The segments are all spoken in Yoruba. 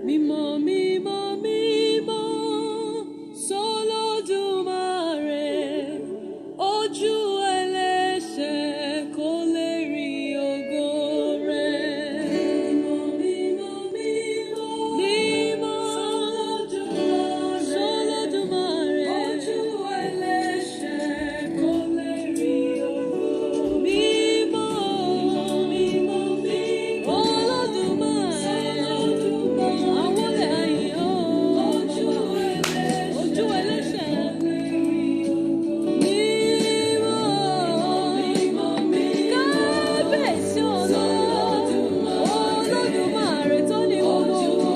Mímọ́, mímọ́, mímọ́, s'Olódùmarè, ojú ẹlẹ́ṣẹ̀ kò lè rí ògo rẹ̀. Mímọ́, mímọ́, mímọ́, mímọ́, s'Olódùmarè, ojú ẹlẹ́ṣẹ̀ kò lè rí ògo. Mímọ́, mímọ́, mímọ́, Olódùmarè, àwọn lè yìn ọ́. Ojú ẹlẹ́ṣẹ̀ kò lè rí ògo. Mímọ́, mímọ́, mímọ́, kábíyèsí Olódùmarè tó ní gbogbo ògo.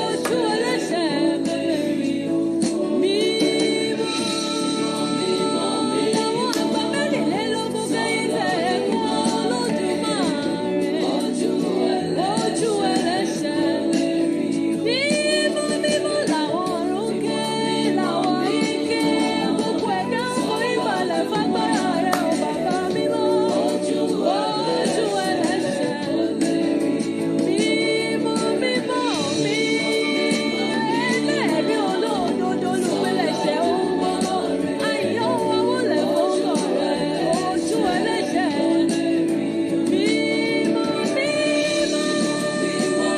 Ojú ẹlẹ́ṣẹ̀ kò lè rí ògo. Mímọ́, mímọ́, mímọ́, àwọn àgbà mẹ́rìnlélógún fẹ̀yìntì ẹ̀kọ́ Olódùmarè. Ojú ẹlẹ́ṣẹ̀ lè rí ògo. Mímọ́, mímọ́ làwọn ọ̀run ké, làwọn ayé ké, gbogbo ẹ̀dá ń forí balẹ̀ fágbára rẹ̀ o bàbá mímọ́. Ojú ẹlẹ́ṣẹ̀ lè rí ògo. Mímọ́, mímọ́, mímọ́, ẹlẹ́rìí olódodo olùpilẹ̀ṣẹ̀ ohun gbogbo. Àyìn ohun awolẹ̀ fọ́kọ̀ rẹ̀. Ojú ẹlẹ́ṣẹ̀ lè rí ògo. Mímọ́, mímọ́, mímọ́,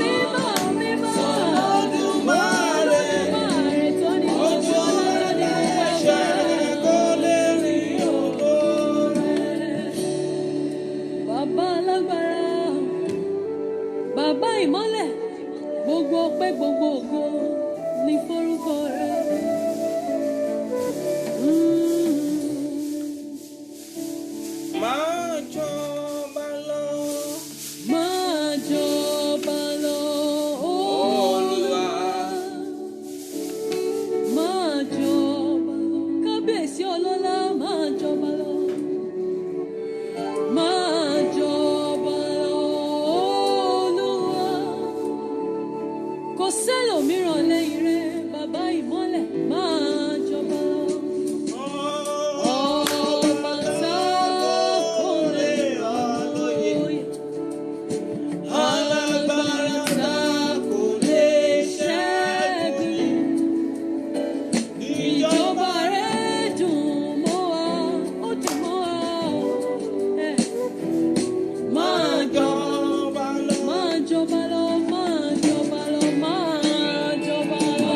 mímọ́, mímọ́, Olódùmarè, Olódùmarè tó ní ojú gbogbo ẹlẹ́ṣẹ̀ kò lè rí ògo rẹ̀. Bàbá alágbára, bàbá ìmọ́lẹ̀, gbogbo ọpẹ́ gbogbo ògo ní forúkọ rẹ̀. Máa jọba lọ, Máa jọba lọ, Olúwa. máa jọba lọ. Kábíyèsí ọlọ́lá, máa jọba lọ. Máa jọba lọ, Olúwa. Kò sẹ́lòmíràn lẹ́yìn rẹ̀, bàbá ìmọ́lẹ̀, máa jọba lọ. Ọba tá kò lè rọ̀ lóyè, alágbára tá kò lè ṣẹ́gun. Ìjọba rẹ̀ dùn mọ́ wa, ó dùn mọ́ wa o. Máa Jọba lọ, máa jọba lọ, máa jọba lọ, máa jọba lọ.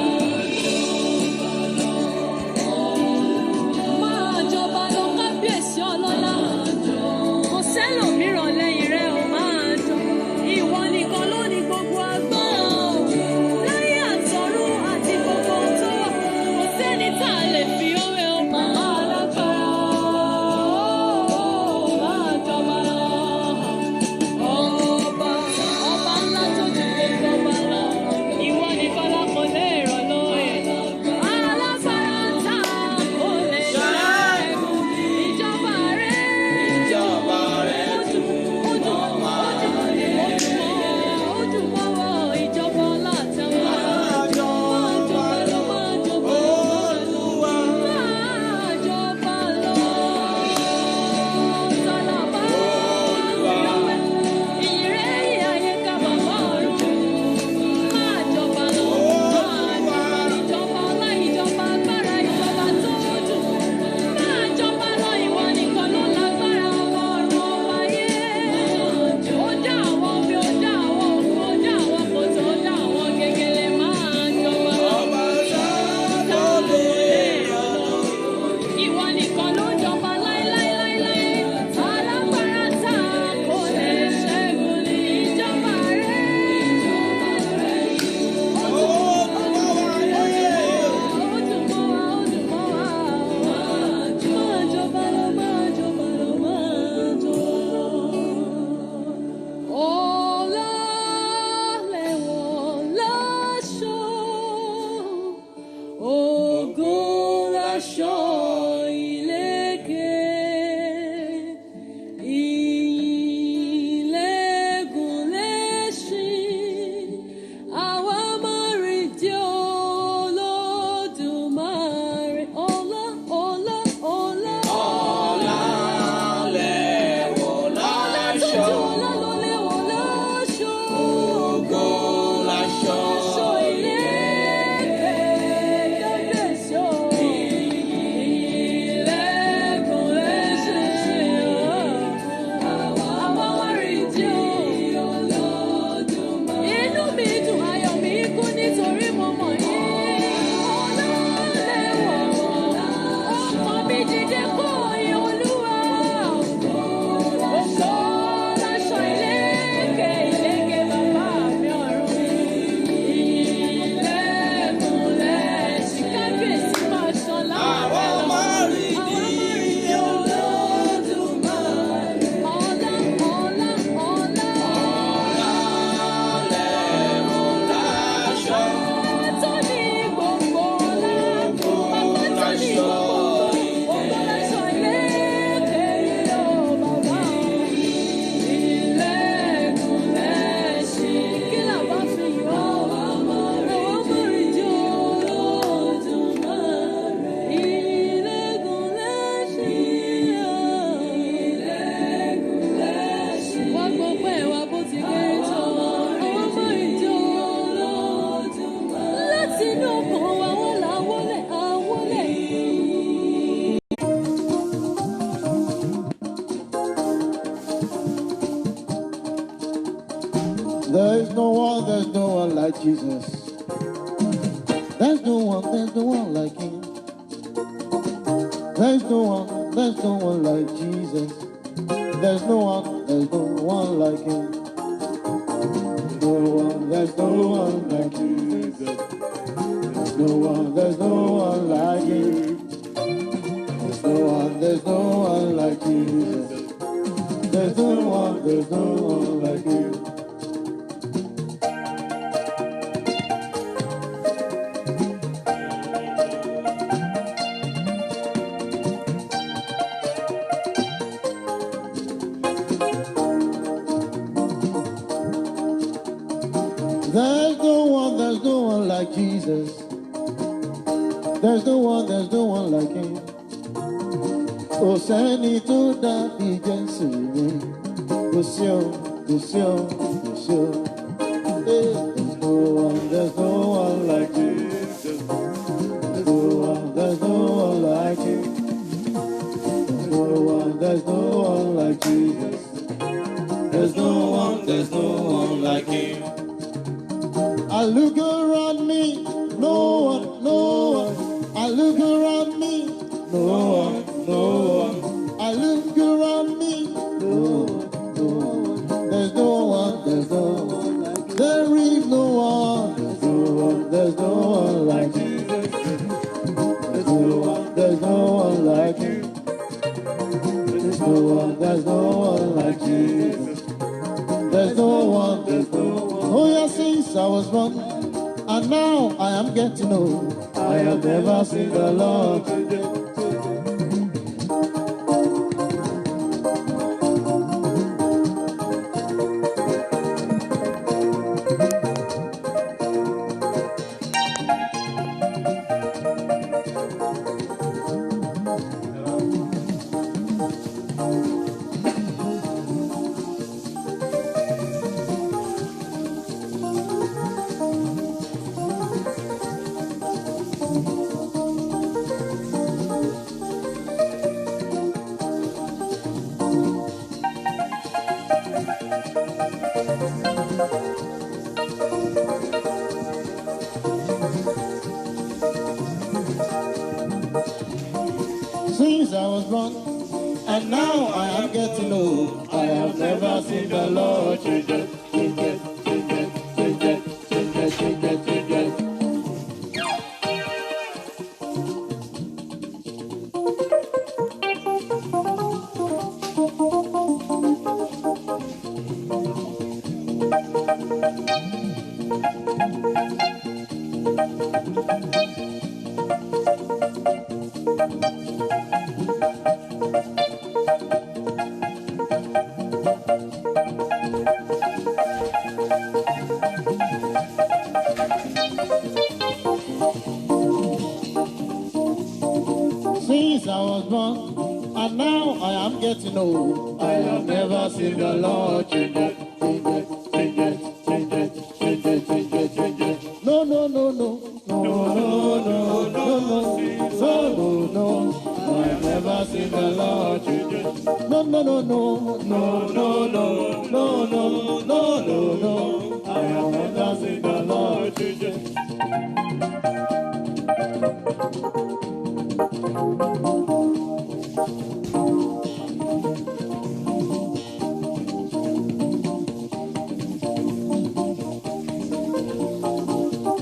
one like Jesus. There's no one like him. There's no one like Jesus. There's no one like him. There's no one like Jesus. There's no one like him. There's no one like Jesus. There's no one like you. There's no one like Jesus. There's no one like him. Kò sẹ́ni tó dàbí Jésù mi. Kò sí o, kò sí o, kò sí o. There's no one like Jesus. There's no one like him. There's no one like Jesus. There's no one like him. I look around me, no one. I look around me, no one. I look around me, no one. There's no one. There is no one. There's no one like Jesus. There's no one like you. There's no one like Jesus. There's no one. Oh yeah, since I was born, and now I am getting old. I have never seen the Lord. Since I was born, and now I am getting old. I have never seen the Lord change. Since I was born, and now I am getting old. I have never seen the Lord change. No. I have never seen the Lord change. No. I have never seen the Lord change.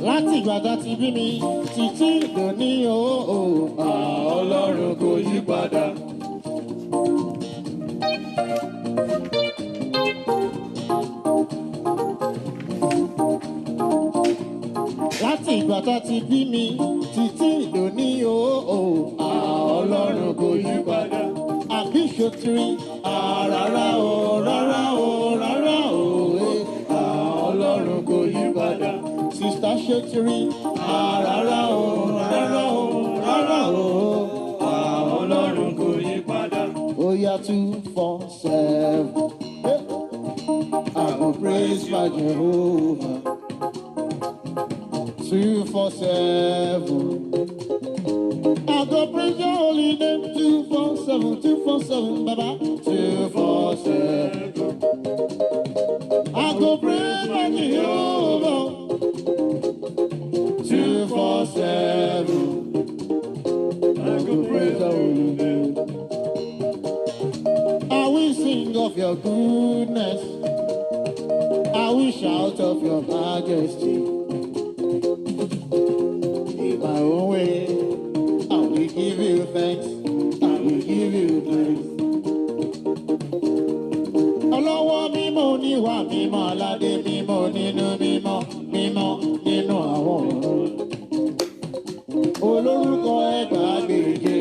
Láti ìgbà tá ti bí mi títí dòní Ọlọ́run kò yí padà. Láti ìgbà tá ti bí mi títí dòní Ọlọ́run kò yí padà. Àbí ṣòtìrí rárá o. Ọlọ́run kò yí padà. Sista ṣòtìrí rárá o. Ọlọ́run kò yí padà. Oya 247. I will praise my Jehovah. 247. I go praise your holy name. 247, Baba. 247. I go praise my Jehovah. your goodness. I will shout of your majesty. In my own way, I will give you thanks. I will give you thanks. Ọlọ́wọ́ mímọ́ oníwà mímọ́ aládé mímọ́ nínú mímọ́ mímọ́ nínú àwọn ọ̀run. Olórúkọ ẹgbàágbèje.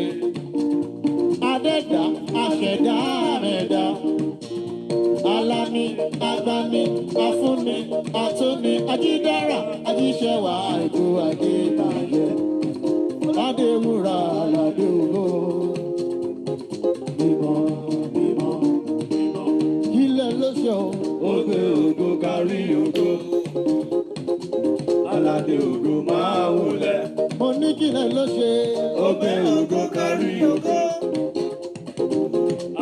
Adẹ́dá aṣẹ̀dá àmẹ̀dá. Alámi, agbani, afúnni, àtúnni, ajídára, ajíṣẹ́wà, àìkú, àdébàjẹ́. Adéwúrà, aládé ògo. Mímọ́, mímọ́, mímọ́. Kílẹ̀ ló ṣe o. Ó gbé ògo kárí ògo. Aládé ògo máa wọlé. Mo ní kílẹ̀ ló ṣe. Ó gbé ògo kárí ògo.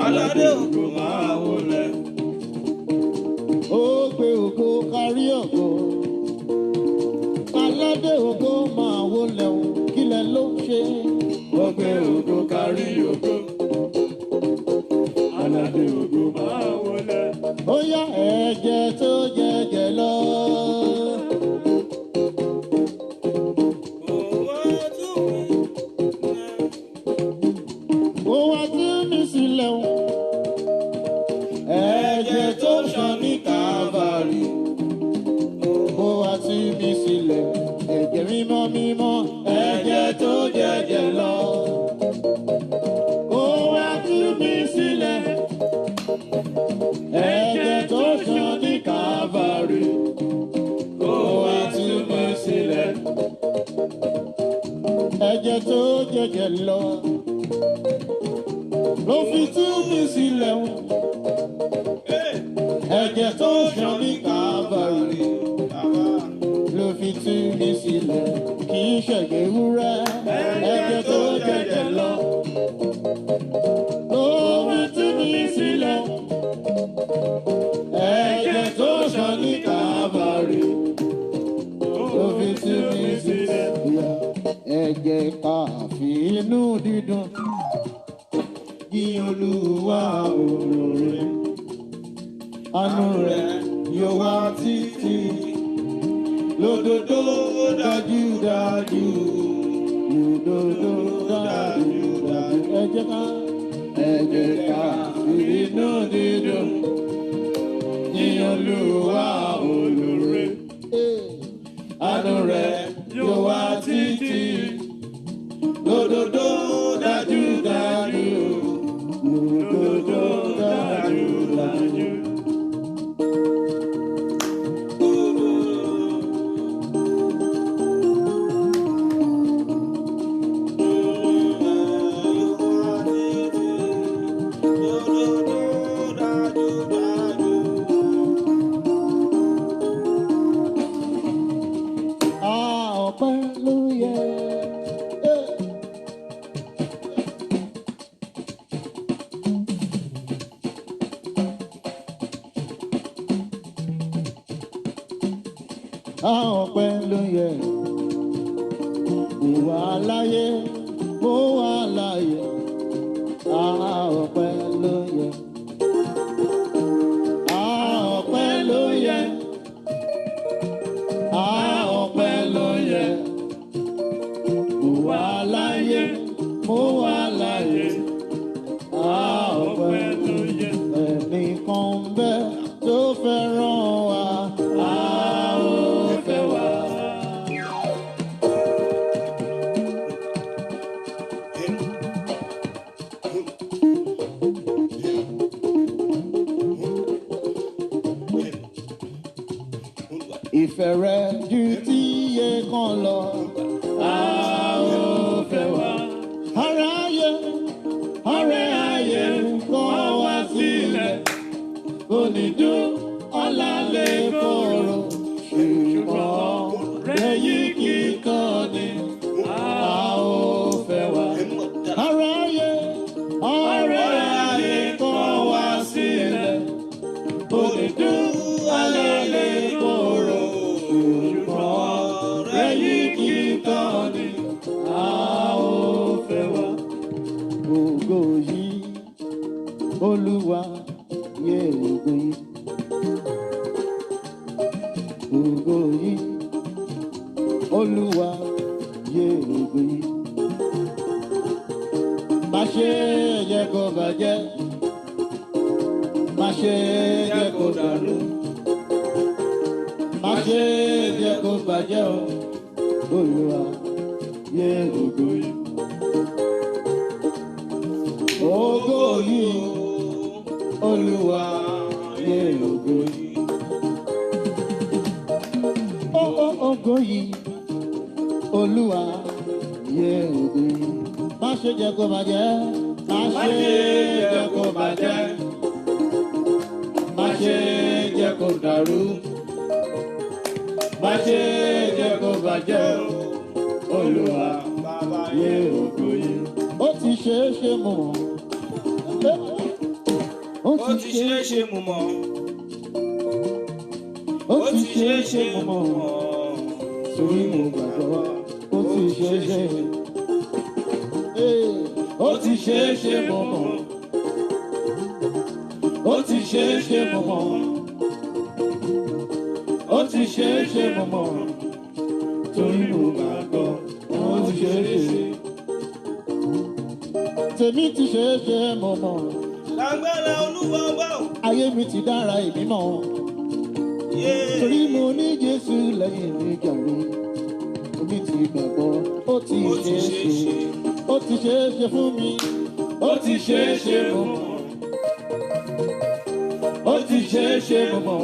Aládé ògo máa wọlé. Ó gbé ògo kárí ògo. Aládé ògo máa wọlé o. Kílẹ̀ ló ṣe. Ó gbé ògo kárí ògo. Aládé ògo máa wọlé. Ó yá ẹ̀jẹ̀ tó jẹ̀jẹ̀ lọ. Ó wá tú mi sílẹ̀ o. Ẹ̀jẹ̀ tó ṣàn ní Kávárì. Ó wá tú mi sílẹ̀. Ẹ̀jẹ̀ mímọ́ mímọ́. Ẹ̀jẹ̀ tó jẹ̀jẹ̀ lọ. Ó wá tú mi sílẹ̀. Ẹ̀jẹ̀ tó ṣàn ní Kávárì. Ó wá tú mi sílẹ̀. Ẹ̀jẹ̀ tó jẹ̀jẹ̀ lọ. Ló fi tú mi sílẹ̀ o. Ẹ̀jẹ̀ tó ṣàn ní Kávárì. Ló fi tú mi sílẹ̀. Kì í ṣẹ̀gẹ̀ ewúrẹ́. Ẹ̀jẹ̀ tó jẹ̀jẹ̀ lọ. Ló fi tú mi sílẹ̀. Ẹ̀jẹ̀ tó ṣàn ní Kávárì. Ló fi tú mi sílẹ̀. Ẹ̀jẹ̀ káfí inú dídùn. Yí Olúwa olóore. Àánú rẹ̀ yóò wá títí. Lódodo dájúdájú. Lódodo dájúdájú. Ẹ̀jẹ̀ ká inú dídùn. Yí Olúwa olóore. Àánú rẹ̀ yóò wá títí. Lódodo dájúdájú. Lódodo dájúdájú. Ọpẹ́ ló yẹ. Ọpẹ́ ló yẹ. Mo wà láyé, mo wà láyé. Ọpẹ́ ló yẹ. Ọpẹ́ ló yẹ. Ọpẹ́ ló yẹ. Mo wà láyé, mo wà láyé. Ọpẹ́ ló yẹ. Ẹnìkan bẹ́ẹ̀ tó fẹ́ràn wa. Ó fẹ́ wa. Ìfẹ́ rẹ̀ ju tíye kan lọ. Ó fẹ́ wa. Ọ̀rẹ́ ayé kọ̀ wá sílẹ̀. Onídùn ọ̀la lè kóró. Ṣùgbọ́n rẹ̀ yìí kì í kàn ní. Ó fẹ́ wa. Ọ̀rẹ́ ayé kọ̀ wá sílẹ̀. Onídùn ọ̀la lè kóró. Ṣùgbọ́n rẹ̀ yìí kì í kàn ní. Ó fẹ́ wa. Ògo yìí Olúwa yẹ. yìí Olúwa yé ògo yìí. Má ṣe jẹ́ kó bàjẹ́, má ṣe jẹ́ kó dàrú, má ṣe jẹ́ kó bàjẹ́ o, Olúwa yé ògo yìí. Ògo yìí Olúwa yé ògo yìí. Ògo yìí Olúwa yé ògo yìí. Má ṣe jẹ́ kó bàjẹ́, má ṣe jẹ́ kó bàjẹ́, má ṣe jẹ́ kó dàrú, má ṣe jẹ́ kó bàjẹ́ Olúwa yé ògo yìí. Ó ti ṣe é ṣe mọ̀ Ó ti ṣe é ṣe mú mọ́. ó ti ṣe é ṣe mọ̀ torí mo gbàgbọ́ ó ti ṣe é ṣe. Ó ti ṣe é ṣe mọ̀ ó ti ṣe é ṣe mọ̀ ó ti ṣe é ṣe mọ̀ torí mo gbàgbọ́ ó ti ṣe é ṣe. Tèmi ti ṣe é ṣe mọ̀ Lágbára Olúwa wá o. ayé mi ti dára èmi mọ̀ torí mo ní Jésù lẹ́yìn mi jàre. Omi ti gbàgbọ́ ó ti ṣe é ṣe, ó ti ṣe é ṣe fún mi, ó ti ṣe é ṣe mọ̀, ó ti ṣe é ṣe mọ̀,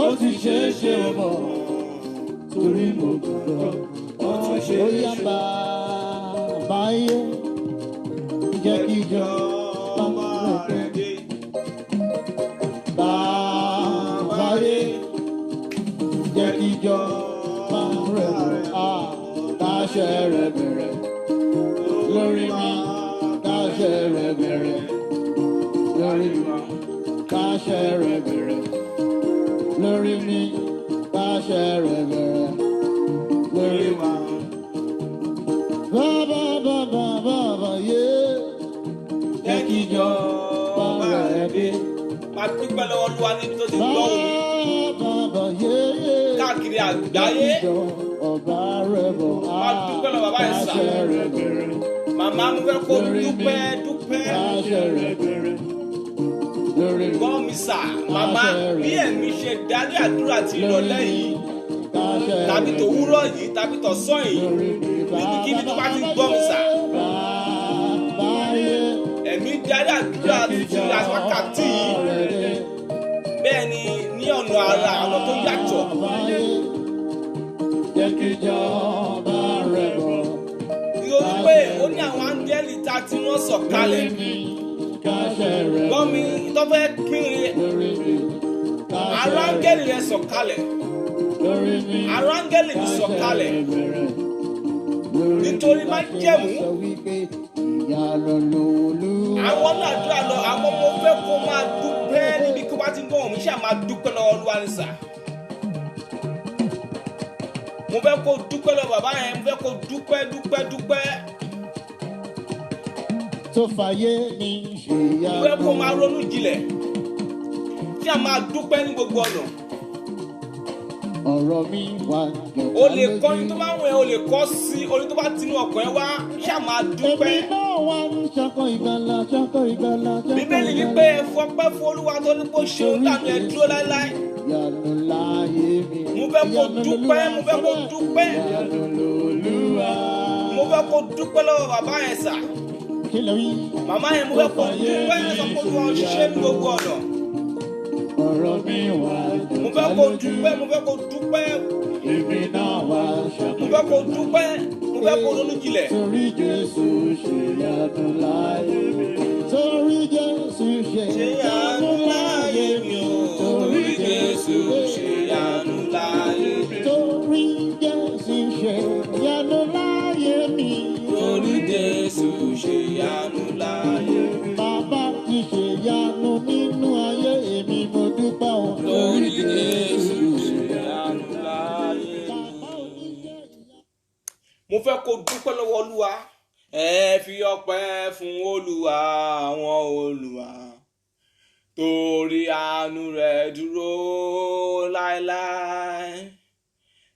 ó ti ṣe é ṣe mọ̀ torí mo gbàgbọ́ ó ti ṣe é ṣe. Ó yá bàbá yé jẹ́ kí jọ Ọba rẹ̀ dé. bàbá yé jẹ́ kí jọ rẹ̀ káṣẹ rẹ̀ bẹ̀rẹ̀ lórí mi, káṣẹ rẹ̀ bẹ̀rẹ̀ lórí mi, káṣẹ rẹ̀ bẹ̀rẹ̀ lórí mi, káṣẹ rẹ̀ bẹ̀rẹ̀ lórí mi. Bàbá yé jẹ́ kí jọ rẹ̀ dé. Máa dúpẹ́ lọ́wọ́ Olúwa níbi tó ti gbọ́ òun Bàbá yé káàkiri àgbáyé. ọba rẹ̀ bọ̀ Máa dúpẹ́ lọ́wọ́ bàbá ìsà. káṣẹ rẹ̀ bẹ̀rẹ̀ Màmá mo fẹ́ kó dúpẹ́ dúpẹ́. káṣẹ rẹ̀ bẹ̀rẹ̀ lórí mi. Gbọ́ mi sà, màmá bí ẹ̀mí ṣe darí àdúrà ti ìrọ̀lẹ́ yìí tàbí tòwúrọ̀ yìí tàbí tọ̀sán yìí níbikíbi tó bá ti gbọ́ mi sà. Ẹ̀mí darí àdúrà ti àwákàtí yìí bẹ́ẹ̀ ni ní ọ̀nà ara ọ̀nà tó yàtọ̀. Nítorí pé ó ní àwọn áńgẹ́lì tá a ti rán sọ̀kalẹ̀. Gbọ́ mi tó fẹ́ kiri àrùn áńgẹ́lì rẹ̀ sọ̀kalẹ̀. Àrùn áńgẹ́lì mi sọ̀kalẹ̀. Nítorí má jẹ̀mú. Àwọn náà dúrà lọ, àwọn ọmọ fẹ́ kó máa dúpẹ́ níbi kí wọ́n ti ń bọ̀ wọ́n mi ṣáà máa dúpẹ́ lọ́wọ́ Olúwa ní sà. Mo fẹ́ kó dúpẹ́ lọ bàbá yẹn, mo fẹ́ kó dúpẹ́. Tó fàyè ní ṣe yá. Mo fẹ́ kó máa ronú jinlẹ̀ tí a máa dúpẹ́ ní gbogbo ọ̀nà. Ọ̀rọ̀ mi wà jọ̀ọ́. O lè kọ́ ní tó bá wẹ̀, o lè kọ́ sí orí tó bá tinú ọkàn ẹ wá ṣáà máa dúpẹ́. Èmi náà wà ní ṣakọ ìgbàlà, ṣakọ ìgbàlà, ṣakọ ìgbàlà. Bíbélì ní pé fọpẹ́ fún Olúwa tó ní kó ṣe òun dànù ẹ̀ dúró láéláé. Ìyanu láyé mi. Mo fẹ́ kó dúpẹ́, mo fẹ́ kó dúpẹ́. Ìyanu lolúwa. Mo fẹ́ kó dúpẹ́ lọ́wọ́ bàbá yẹn sà. Kí ló wí? Màmá yẹn mo fẹ́ kó dúpẹ́ sọ pé Olúwa ò ṣiṣẹ́ ní gbogbo ọ̀nà. Ọ̀rọ̀ mi wà jọ̀ọ́. Mo fẹ́ kó dúpẹ́, mo fẹ́ kó dúpẹ́. Èmi náà wà ṣakọ. Mo fẹ́ kó dúpẹ́, mo fẹ́ kó ronú jinlẹ̀. Torí Jésù ṣe ìyanu láyé mi. Torí Jésù ṣe ìyanu láyé mi. Torí Jésù ṣe ìyanu láyé mi. Torí Jésù ṣe ìyanu láyé mi. Torí Jésù ṣe ìyanu láyé mi. Bàbá ti ṣe ìyanu nínú ayé èmi mo dúpẹ́ o. Torí Jésù ṣe ìyanu láyé mi. Mo fẹ́ kó dúpẹ́ lọ́wọ́ Olúwa. Ẹ fi ọpẹ́ fún Olúwa àwọn Olúwa. torí àánú rẹ̀ dúró láéláé.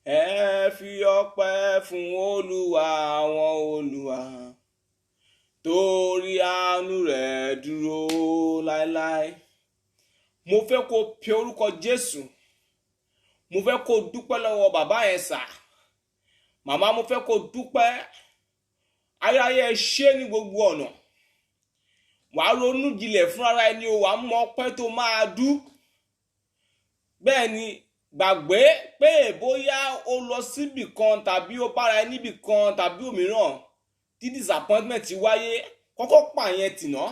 Ẹ fi ọpẹ́ fún Olúwa àwọn olúwa, torí àánú rẹ̀ dúró láéláé. Mo fẹ́ kó pe orúkọ Jésù. Mo fẹ́ kó dúpẹ́ lọ́wọ́ bàbá yẹn sà. Màmá, mo fẹ́ kó dúpẹ́. Ayérayé ẹ ṣé ní gbogbo ọ̀nà. Wàá ronú jinlẹ̀ fúnra ẹni o, wàá mọ ọpẹ́ tó máa dú. Bẹ́ẹ̀ ni, gbàgbé pé bóyá o lọ síbì kan tàbí o bára ẹ níbì kan tàbí òmíràn tí disappointment ti wáyé, kọ́kọ́ pààyàn tìná.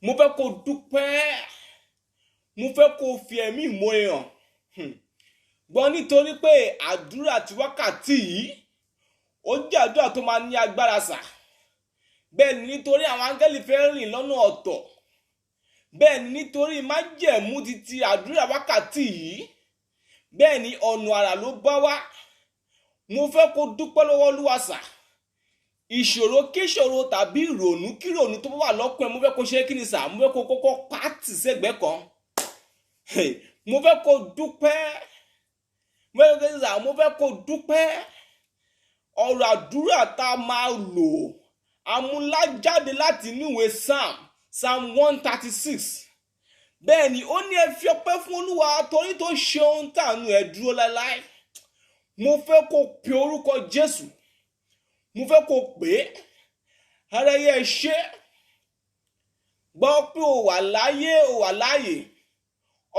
Mo fẹ́ kó dúpẹ́. Mo fẹ́ kó fi ẹ̀mí ìmoore hàn. Gbọ́, nítorí pé àdúrà ti wákàtí yìí ó jẹ́ àdúrà tó máa ní agbára sà. Bẹ́ẹ̀ ni, nítorí àwọn áńgẹ́lì fẹ́ rìn lọ́nà ọ̀tọ̀. Bẹ́ẹ̀ ni, nítorí májẹ̀mú ti àdúrà wákàtí yìí. Bẹ́ẹ̀ ni, ọ̀nà àrà ló bá wá. Mo fẹ́ kó dúpẹ́ lọ́wọ́ Olúwa sà. Ìṣòro kíṣòro tàbí ìrònú kírònú tó wà lọ́kàn ẹ, mo fẹ́ kó ṣe kí ni sà? Mo fẹ́ kó kọ́kọ́ pàtì sẹ́gbẹ̀ẹ́ kan. Mo fẹ́ kó dúpẹ́. Mo fẹ́ kó dúpẹ́. Ọ̀rọ̀ àdúrà tá a máa lò amúlájáde láti inú ìwé Psalm 136. Bẹ́ẹ̀ ni, ó ní ẹ fi ọpẹ́ fún Olúwa torí tó ṣe ohun tàánú ẹ dúró láéláé. Mo fẹ́ kó pe orúkọ Jésù. Mo fẹ́ kó pè é. Ayérayé ẹ ṣé. Gbọ́ pé o wà láyé, o wà láàyè.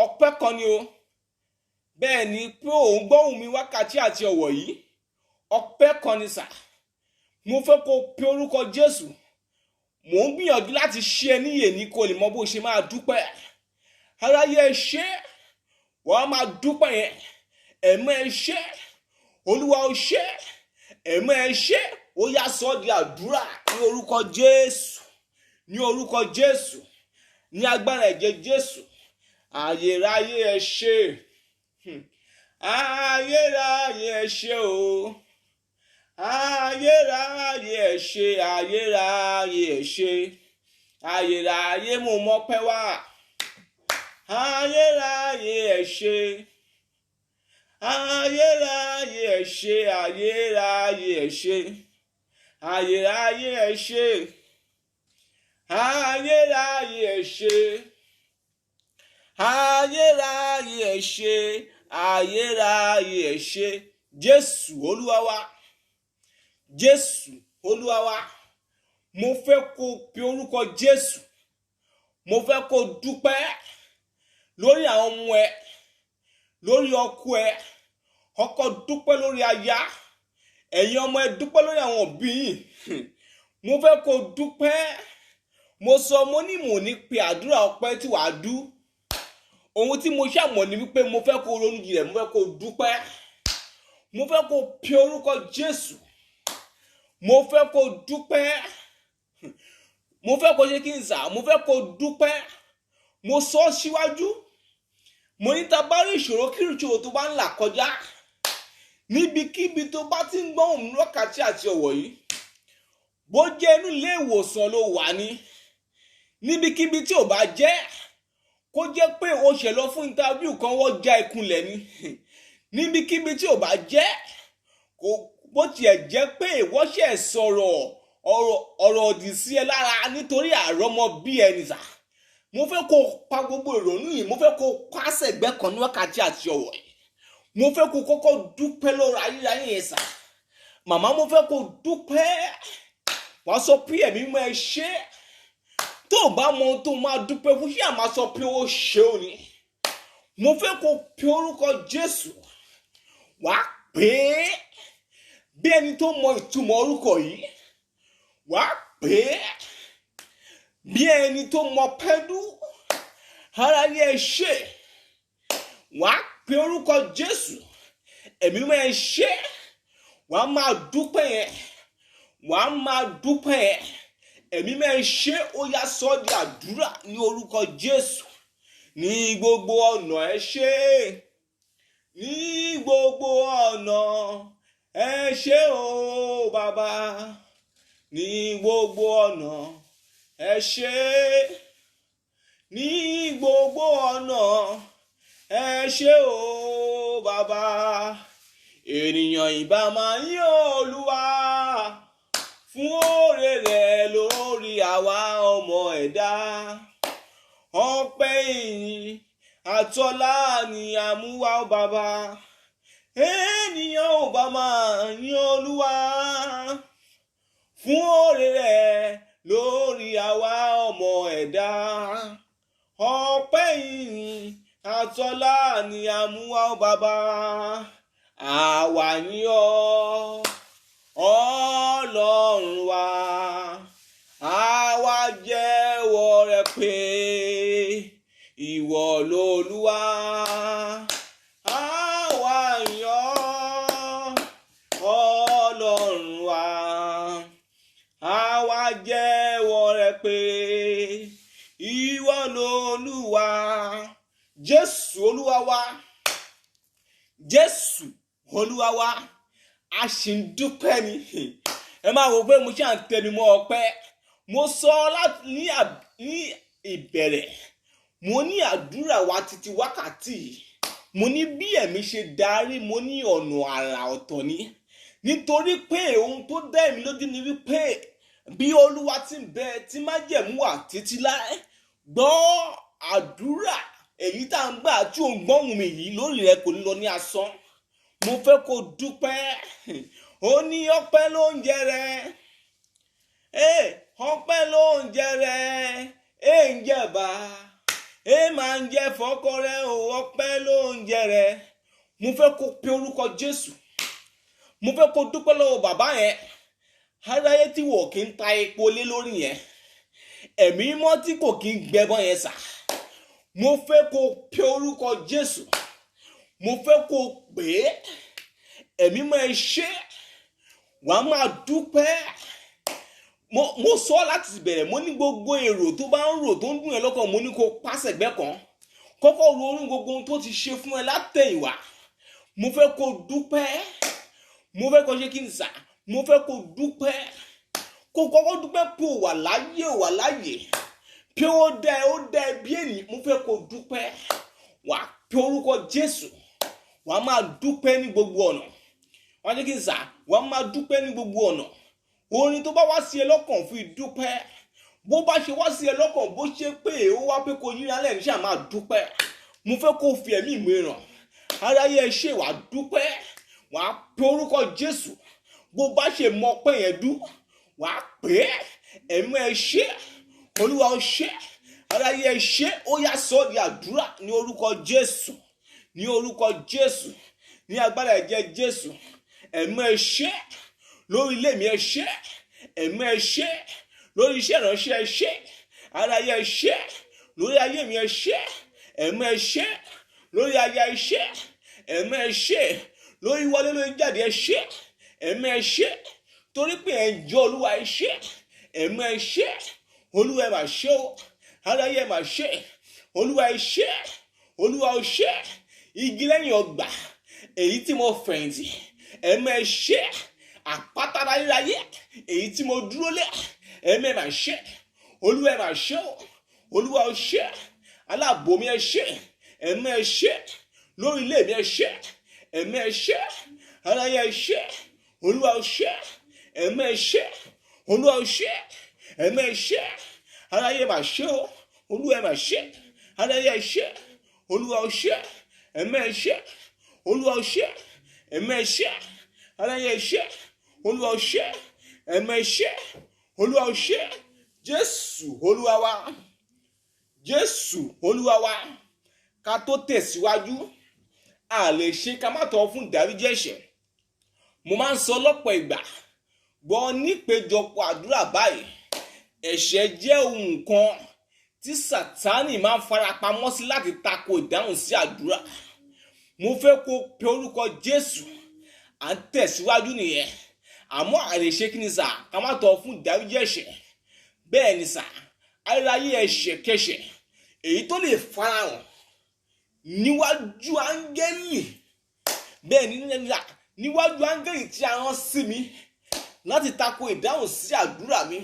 Ọpẹ́ kan ni o. Bẹ́ẹ̀ ni, pé o ń gbóhùn mi wákàtí àti ọ̀wọ̀ yìí. Ọpẹ́ kan ni sà. Mo fẹ́ kó pe orúkọ Jésù. Mò ń gbìyànjú láti ṣe ẹ níyè ní kó lè mọ bó ṣe máa dúpẹ́. Ayérayé ẹ ṣé. Wàá máa dúpẹ́ yẹn. Ẹ̀mọ́ ẹ ṣé. Olúwa ó ṣé. Ẹ̀mọ́ ẹ ṣé. Ó yá sọ di àdúrà ní orúkọ Jésù. Ní orúkọ Jésù. Ní agbára ẹ̀jẹ̀ Jésù. Ayérayé ẹ ṣé. Ayérayé ẹ ṣé o. Ayérayé ẹ ṣé. Ayérayé ẹ ṣé. Ayérayé mo mọ́pẹ́ wá. Ayérayé ẹ ṣé. Ayérayé ẹ ṣé. Ayérayé ẹ ṣé. Ayérayé ẹ ṣé. Ayérayé ẹ ṣé. Ayérayé ẹ ṣé. Ayérayé ẹ ṣé. Jésù Olúwa wa. Jésù Olúwa wa. Mo fẹ́ kó pe orúkọ Jésù. Mo fẹ́ kó dúpẹ́ lórí àwọn ọmọ ẹ, lórí ọkọ ẹ. Ọkọ dúpẹ́ lórí aya. Ẹ̀yin ọmọ ẹ dúpẹ́ lórí àwọn òbí yín. Mo fẹ́ kó dúpẹ́. Mo sọ mo ní pe àdúrà ọpẹ́ tí wàá dú. Ohun tí mo ṣàmọ̀ ni wípé mo fẹ́ kó ronú jinlẹ̀, mo fẹ́ kó dúpẹ́. Mo fẹ́ kó pe orúkọ Jésù. Mo fẹ́ kó dúpẹ́. Mo fẹ́ kó ṣe kí n sà. Mo fẹ́ kó dúpẹ́. Mo sọ síwájú. Mo ní tá bá rí ìṣòro kírìṣòro tó bá ń là kọjá. Níbikíbi tó bá ti ń gbọ́ òun lọ́kàtí àti ọ̀wọ̀ yìí. Bó jẹ́ inú ilé ìwòsàn ló wà ní. Níbikíbi tí ò bá jẹ́. Kó jẹ́ pé o ṣe lọ fún interview kan wọ́n já ìkúnlẹ̀ ni. Níbikíbi tí ò bá jẹ́. Bó tiẹ̀ jẹ́ pé wọ́n ṣe sọ̀rọ̀ ọ̀rọ̀ òdì sí ẹ lára nítorí àrọ́mọ bí ẹni sà. Mo fẹ́ kó pa gbogbo ìrònú yìí. Mo fẹ́ kó pàṣẹ ẹgbẹ́ kan ní wákàtí àti ọ̀wọ̀ yìí. Mo fẹ́ kó kọ́kọ́ dúpẹ́ lọ́rọ̀ ayérayé yẹn sà. Màmá, mo fẹ́ kó dúpẹ́. Wàá sọ pé ẹ̀mí mọ́ ẹ ṣé. Tó o bá mọ ohun tó máa dúpẹ́ fún, ṣé àmà sọ pé ó ṣe ò ní. Mo fẹ́ kó pe orúkọ Jésù. Wàá pè é bí ẹni tó mọ ìtumọ̀ orúkọ yìí. Wàá pè é bí ẹni tó mọ pẹ́dú. Ayérayé ẹ ṣé. Wàá pe orúkọ Jésù. Ẹ̀mí mọ́ ẹ ṣé. Wàá máa dúpẹ́ yẹn. Wàá máa dúpẹ́ yẹn. Ẹ̀mí mọ́ ẹ ṣé. Ó yá sọ di àdúrà ní orúkọ Jésù. Ní gbogbo ọ̀nà ẹ ṣé. Ní gbogbo ọ̀nà ẹ ṣé o bàbá. Ní gbogbo ọ̀nà ẹ ṣé. ní gbogbo ọ̀nà. Ẹ ṣé o bàbá. Ènìyàn ìbá máa yìn Olúwa fún oore rẹ̀ lórí àwa ọmọ ẹ̀dá. Ọpẹ́ ìyìn àtọlá ni àmúwá o bàbá. Ènìyàn ò bá máa yìn Olúwa fún oore rẹ̀ lórí àwa ọmọ ẹ̀dá. Ọpẹ́ ìyìn àtọlá ni àmúwá o bàbá. Àwa yìn ọ́ Ọlọ́run wa. Àwa jẹ́wọ́ rẹ̀ pé ìwọ lolúwa. Àwa yìn ọ́ Ọlọ́run wa. Àwa jẹ́wọ́ rẹ̀ pé ìwọ lolúwa. Jésù Olúwa wa. Jésù Olúwa wa. A ṣì ń dúpẹ́ ni. Ẹ máa wò pé mo ṣe à ń tẹnumọ́ ọpẹ́. Mo sọ láti ní ìbẹ̀rẹ̀, mo ní àdúrà wa títí wákàtí. Mo ní bí ẹ̀mí ṣe darí, mo ní ọ̀nà àrà ọ̀tọ̀ ni. Nítorí pé ohun tó dá èmi lójú ni wípé bí Olúwa ti ń bẹ tí májẹ̀mú wà títí láé, gbọ́ àdúrà èyí tá ń gbà tí ò ń gbọ́hùn mi yìí lórí rẹ kò ní lọ ní asán. Mo fẹ́ kó dúpẹ́. Ó ní ọpẹ́ ló ń jẹ rẹ. Ọpẹ́ ló ń jẹ rẹ. ń jẹba. Máa ń jẹ fọ́kọ rẹ o. Ọpẹ́ ló ń jẹ rẹ. Mo fẹ́ kó pe orúkọ Jésù. Mo fẹ́ kó dúpẹ́ lọ́wọ́ bàbá yẹn. Aráyé tí wò kí ń ta epo lé lórí yẹn. Ẹ̀mí mọ́ tí kò kí ń gbẹbọn yẹn sà. Mo fẹ́ kó pe orúkọ Jésù. Mo fẹ́ kó pè é. Ẹ̀mí máa ṣe. Wàá máa dúpẹ́. Mo sọ láti bẹ̀rẹ̀, mo ní gbogbo èrò tó bá ń rò tó ń dùn ẹ́ lọ́kàn, mo ní kó pàṣẹgbẹ́ kan. Kọ́kọ́ ronú gbogbo ohun tó ti ṣe fún ẹ látẹ̀yìnwá. Mo fẹ́ kó dúpẹ́. Mo fẹ́ kó ṣe kí n sà. Mo fẹ́ kó dúpẹ́. Kó kọ́kọ́ dúpẹ́ pé ó wà láyé. Pé ó dá ẹ bí ènìyàn. Mo fẹ́ kó dúpẹ́. Wà á pe orúkọ Jésù. Wà á máa dúpẹ́ ní gbogbo ọ̀nà. Wà á ṣe kí n sà. Wà á máa dúpẹ́ ní gbogbo ọ̀nà. Orin tó bá wá sí ẹ lọ́kàn fi dúpẹ́. Bó bá ṣe wá sí ẹ lọ́kàn, bó ṣe pé ó wá pé kó yíra lẹ́nu ṣáà máa dúpẹ́. Mo fẹ́ kó fi ẹ̀mí ìmọ̀ràn. Aráyé ẹ ṣe wà dúpẹ́. Wà á pe orúkọ Jésù. Bó bá ṣe mọ pé yẹn dú, wà á pè é. Ẹ̀mí ẹ ṣe. Olúwa ó ṣe. Aráyé ẹ ṣe. Ó yá sọ di àdúrà ní orúkọ Jésù. Ní orúkọ Jésù. Ní agbára ẹ̀jẹ̀ Jésù. Ẹ̀mí ẹ ṣe. Lórí ilé mi ẹ ṣe. Ẹ̀mí ẹ ṣe. Lórí iṣẹ́ ìránṣẹ́ ẹ ṣe. Aráyé ẹ ṣe. Lórí ayé mi ẹ ṣe. Ẹ̀mí ẹ ṣe. Lórí aya ẹ ṣe. Ẹ̀mí ẹ ṣe. Lórí wọlé lórí jáde ẹ ṣe. Ẹ̀mí ẹ ṣe. Torí pé ẹ ń jọ Olúwa ẹ ṣe. Ẹ̀mí ẹ ṣe. Olúwa ẹ mà ṣe o. Aráyé ẹ mà ṣe. Olúwa ẹ ṣe. Olúwa ó ṣe. Igi lẹ́yìn ọgbà èyí tí mo fẹ̀yìntì. Ẹ̀mí ẹ ṣe. Àpáta ayérayé èyí tí mo dúró lé. Ẹ̀mí ẹ mà ṣe. Olúwa ẹ mà ṣe o. Olúwa ó ṣe. Aláàbò mi ẹ ṣe. Ẹ̀mí ẹ ṣe. Lórí ilé mi ẹ ṣe. Ẹ̀mí ẹ ṣe. Aráyé ẹ ṣe. Olúwa ó ṣe. Ẹ̀mí ẹ ṣe. Olúwa ó ṣe. Ẹ̀mí ẹ ṣe. Aráyé mà ṣe o. Olúwa ẹ mà ṣe. Aráyé ẹ ṣe. Olúwa ó ṣe. Ẹ̀mí ẹ ṣe. Olúwa ó ṣe. Ẹ̀mí ẹ ṣe. Aráyé ẹ ṣe. Olúwa ó ṣe. Ẹ̀mí ẹ ṣe. Olúwa ó ṣe. Jésù Olúwa wa. Jésù Olúwa wa. Ká tó tẹ̀síwájú, a lè ṣe ká má tọrọ fún ìdáríjì ẹ̀ṣẹ̀. Mo máa ń sọ lọ́pọ̀ ìgbà, gbọ́ nípéjọpọ̀ àdúrà báyìí. Ẹ̀ṣẹ̀ jẹ́ ohun kan tí Sátánì máa ń farapamọ́ sí láti tako ìdáhùn sí àdúrà. Mo fẹ́ kó pe orúkọ Jésù. À ń tẹ̀síwájú nìyẹn. Àmọ́ a lè ṣe kí ni sà, ká má tọrọ fún ìdáríjì ẹ̀ṣẹ̀. Bẹ́ẹ̀ ni sà, aráyé ẹ̀ṣẹ̀ kẹ́ṣẹ̀ èyí tó lè farahàn níwájú áńgẹ́lì. Bẹ́ẹ̀ ni níwájú áńgẹ́lì tí a rán sí mi láti tako ìdáhùn sí àdúrà mi.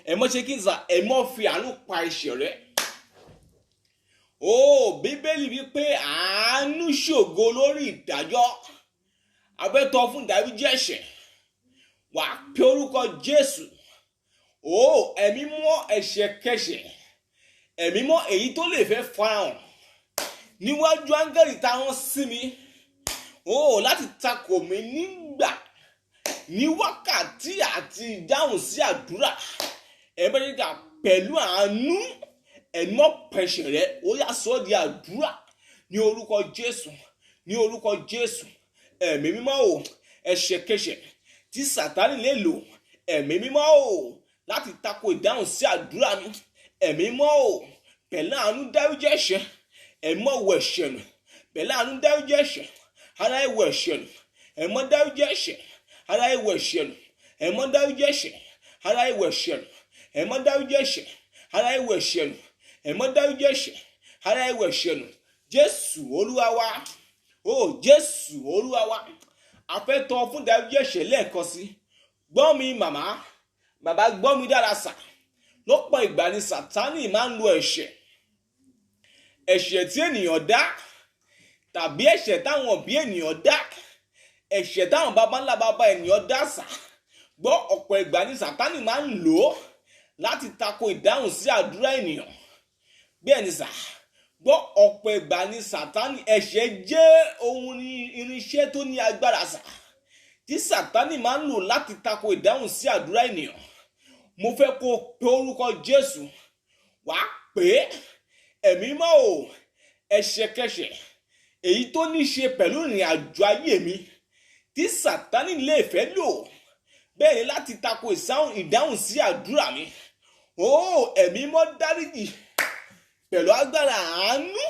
Ẹ mọ́ ṣe kí n sà, ẹ mọ́ fi àánú pa ẹ̀ṣẹ̀ rẹ. Bíbélì wípé àánú ṣògo lórí ìdájọ́ abẹ́tọ̀ fún ìdáríjì ẹ̀ṣẹ̀ wà á pe orúkọ Jésù. Ẹ̀mí mọ́ ẹ̀ṣẹ̀kẹ́ṣẹ̀, ẹ̀mí mọ́ èyí tó lè fẹ́ farahàn níwájú áńgẹ́lì táwọn sí mi láti takò mí nígbà ní wákàtí àti ìdáhùn sí àdúrà. Ẹ̀bẹ̀rẹ̀dà pẹ̀lú àánú ẹ̀mí mọ́ pẹ̀ṣẹ̀ rẹ̀ ó yá sọ́ di àdúrà ní orúkọ Jésù, ní orúkọ Jésù. Ẹ̀mí mímọ́ ẹ̀ṣẹ̀kẹ́ṣẹ̀ tí Sátánì lè lò, ẹ̀mí mímọ́ láti takò ìdáhùn sí àdúrà mi. Ẹ̀mí mímọ́ pẹ̀lú àánú dáríjì ẹ̀ṣẹ̀, ẹ̀mí mọ́ wọ ẹ̀ṣẹ̀ nù pẹ̀lú àánú dáríjì ẹ̀ṣẹ̀, ara ìwọ ẹ̀ṣẹ̀ nù, ẹ̀mí mọ́ dáríjì ẹ̀ṣẹ̀, ara ìwọ ẹ̀ṣẹ̀ nù, ẹ̀mí mọ́ dáríjì ẹ̀ṣẹ̀, ara ìwọ ẹ̀ṣẹ̀ nù, ẹ̀mí mọ́ dáríjì ẹ̀ṣẹ̀, ara ìwọ ẹ̀ṣẹ̀ nù, ẹ̀mí mọ́ dáríjì ẹ̀ṣẹ̀, ara ìwọ ẹ̀ṣẹ̀ nù. Jésù Olúwa wa, Jésù Olúwa wa, a fẹ́ tọ́ fún dáríjì ẹ̀ṣẹ̀ lẹ́ẹ̀kan sí. Gbọ́ mi màmá, bàbá gbọ́ mi dára sà. Lọ́pọ̀ ìgbà ni Sátánì máa ń lo ẹ̀ṣẹ̀ tí ènìyàn dá tàbí ẹ̀ṣẹ̀ táwọn òbí ènìyàn dá, ẹ̀ṣẹ̀ táwọn baba ńlá baba ènìyàn dá sà. Gbọ́, ọ̀pọ̀ ìgbà ni Sátánì máa ń lò ó láti tako ìdáhùn sí àdúrà ènìyàn. Bẹ́ẹ̀ ni sà. Gbọ́, ọ̀pọ̀ ìgbà ni Sátánì, ẹ̀ṣẹ̀ jẹ́ ohun irinṣẹ́ tó ní agbára sà tí Sátánì máa ń lò láti tako ìdáhùn sí àdúrà ènìyàn. Mo fẹ́ kó pe orúkọ Jésù, wàá pè é. Ẹ̀mí mọ́ ẹ̀ṣẹ̀kẹ́ṣẹ̀ èyí tó ní ṣe pẹ̀lú ìrìn àjò ayé mi tí Sátánì lè fẹ́ lò bẹ́ẹ̀ ni láti tako ìdáhùn sí àdúrà mi. Ẹ̀mí mọ́ dáríjì pẹ̀lú agbára àánú.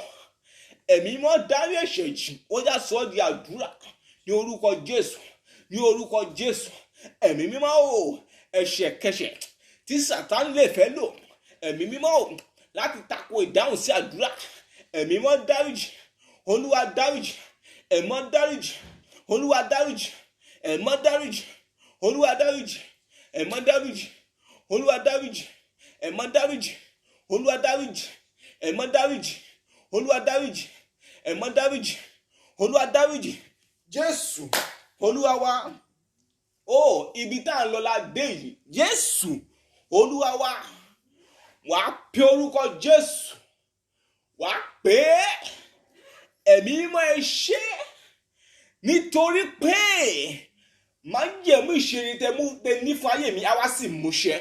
Ẹ̀mí mọ́ dárí ẹ̀ṣẹ̀ jì, ó yá sọ di àdúrà ní orúkọ Jésù, ní orúkọ Jésù. Ẹ̀mí mímọ́ ẹ̀ṣẹ̀kẹ́ṣẹ̀ tí Sátánì lè fẹ́ lò, ẹ̀mí mímọ́ láti tako ìdáhùn sí àdúrà. Ẹ̀mí mọ́ dáríjì, Olúwa dáríjì, ẹ̀mí mọ́ dáríjì, Olúwa dáríjì, ẹ̀mí mọ́ dáríjì, Olúwa dáríjì, ẹ̀mí mọ́ dáríjì, Olúwa dáríjì, ẹ̀mí mọ́ dáríjì, Olúwa dáríjì, ẹ̀mí mọ́ dáríjì, Olúwa dáríjì, ẹ̀mí mọ́ dáríjì, Olúwa dáríjì. Jésù Olúwa wa. Ibi tá à ń lọ la dé yìí. Jésù Olúwa wa, wàá pe orúkọ Jésù, wàá pè é. Ẹ̀mí mímọ́ ẹ ṣé nítorí pé májẹ̀mú ìṣeré tẹ ní fún ayé mi, àwa sì múṣẹ.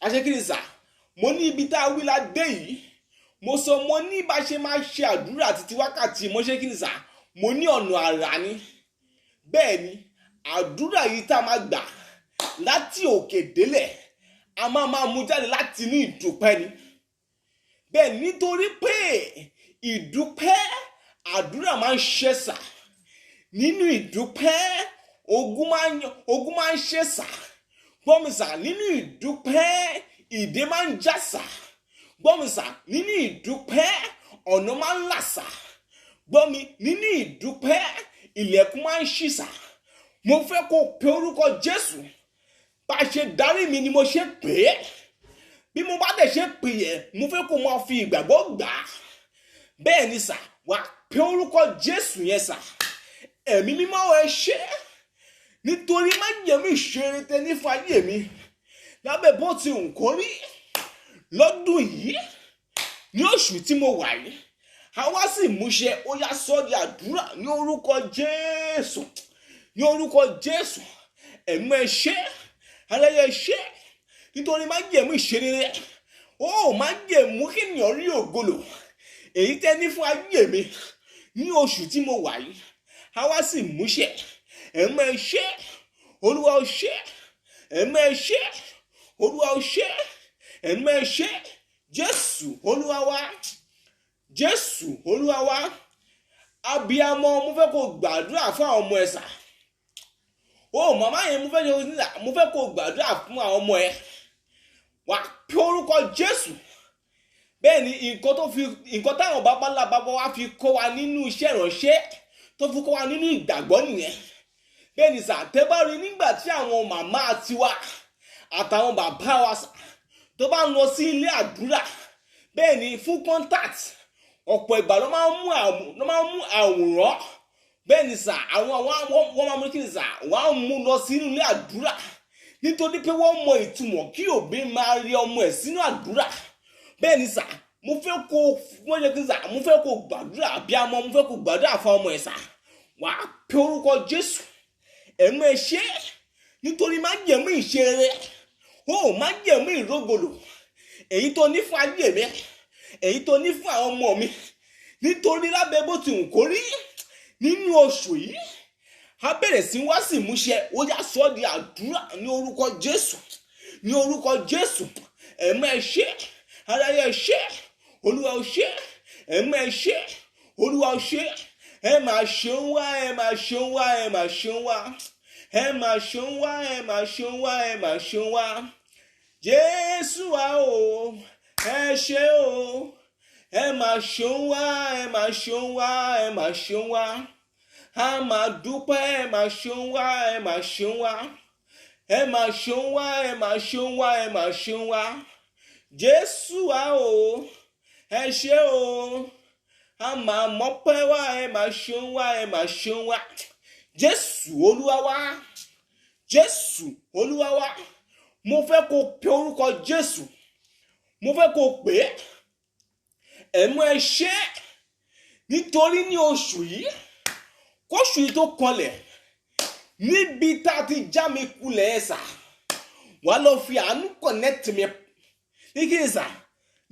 Àṣekínní sà, mo ní ibi tá a wí la dé yìí. Mo sọ mo ní bá ṣe máa ṣe àdúrà títí wákàtí mo ṣe kínní sà, mo ní ọ̀nà àrà ni. Bẹ́ẹ̀ ni àdúrà yìí tá a máa gbà láti òkè délẹ̀, a máa mú jáde láti ní ìdúpẹ́ ni. Bẹ́ẹ̀ nítorí pé ìdúpẹ́ àdúrà máa ń ṣẹ́ sà. Nínú ìdúpẹ́ ogun máa ń ṣẹ́ sà. Gbọ́ mi sà, nínú ìdúpẹ́ ìdè máa ń já sà. Gbọ́ mi sà, nínú ìdúpẹ́ ọ̀nà máa ń là sà. Gbọ́ mi, nínú ìdúpẹ́ ilẹ̀kùn máa ń ṣí sà. Mo fẹ́ kó pe orúkọ Jésù. Bá a ṣe darí mi ni mo ṣe pè é. Bí mo bá dẹ̀ ṣe pè é, mo fẹ́ kó máa fi ìgbàgbọ́ gbà á. Bẹ́ẹ̀ ni sà, wàá pe orúkọ Jésù yẹn sà. Ẹ̀mí mímọ́ ẹ ṣé nítorí májẹ̀mú ìṣeré tẹ ní fún ayé mi. Lábẹ́ bó ti hùn kó rí lọ́dún yìí, ní oṣù tí mo wà yìí, àwa sì múṣẹ. Ó yá sọ di àdúrà ní orúkọ Jésù, ní orúkọ Jésù. Ẹ̀mí ẹ ṣé, aláyẹ ẹ ṣé nítorí májẹ̀mú ìṣeré rẹ. Májẹ̀mú kí ènìyàn rí ògolo èyí tẹ ní fún ayé mi ní oṣù tí mo wà yìí, àwa sì múṣẹ. Ẹ̀mí ẹ ṣé, Olúwa ó ṣé, ẹ̀mí ẹ ṣé, Olúwa ó ṣé, ẹ̀mí ẹ ṣé. Jésù Olúwa wa, Jésù Olúwa wa. Abiyamọ, mo fẹ́ kó gbàdúrà fún àwọn ọmọ ẹ sà. Màmá yẹn, mo fẹ́ kó gbàdúrà fún àwọn ọmọ ẹ. Wàá pe orúkọ Jésù. Bẹ́ẹ̀ ni nǹkan táwọn baba ńlá baba wa fi kọ́ wa nínú iṣẹ́ ìránṣẹ́, tó fi kọ́ wa nínú ìgbàgbọ́ nìyẹn. Bẹ́ẹ̀ ni sà, tẹ́ bá rí nígbà tí àwọn màmá tiwa àtàwọn bàbá wa sà tó bá ń lọ sí ilé àdúrà, bẹ́ẹ̀ ni fún contact ọ̀pọ̀ ìgbà ló máa ń mú àwòrán bẹ́ẹ̀ ni sà wọ́n máa mú kí ni sà wọ́n á mú lọ sínú ilé àdúrà nítorí pé wọ́n mọ ìtumọ̀ kí òbí máa rí ọmọ ẹ̀ sínú àdúrà bẹ́ẹ̀ ni sà mo fẹ́ kó wọ́n yẹ kí sà mo fẹ́ kó gbàdúrà bí a mọ̀ mo fẹ́ kó gbàdúrà fún ọmọ ẹ̀ sà wà á pe orúkọ Jésù ẹ̀mú ẹ̀ ṣe nítorí má jẹ̀mú ìṣeré ó má jẹ̀mú ìrógòlò èyí tó ní fún ayé mi èyí tó ní fún àwọn ọmọ mi nítorí lábẹ́ bó ti wù kó rí nínú oṣù yìí a bẹ̀rẹ̀ sí wá sí ìmúṣẹ ó yá sọ di àdúrà ní orúkọ Jésù ní orúkọ Jésù ẹ̀mú ẹ̀ ṣe aráyé ẹ̀ ṣe Olúwa ò ṣe ẹ̀mú ẹ̀ ṣe Olúwa ò ṣe ẹ máa ṣeun wá ẹ máa ṣeun wá ẹ máa ṣeun wá ẹ máa ṣeun wá ẹ máa ṣeun wá ẹ máa ṣeun wá Jésù wa o ẹ ṣé o ẹ máa ṣeun wá ẹ máa ṣeun wá ẹ máa ṣeun wá a máa dúpẹ́ ẹ máa ṣeun wá ẹ máa ṣeun wá ẹ máa ṣeun wá ẹ máa ṣeun wá ẹ máa ṣeun wá Jésù wa o ẹ ṣé o a máa mọ́pẹ́ wá ẹ máa ṣeun wá ẹ máa ṣeun wá Jésù Olúwa wá Jésù Olúwa wá mo fẹ́ kó pe orúkọ Jésù mo fẹ́ kó pè é ẹ̀mú ẹ ṣe nítorí ní oṣù yìí kóṣù yìí tó kanlẹ̀ níbi tá a ti já mi kulẹ̀ ẹ̀ sà wà lọ fi àánú connect mi ní kí ni sà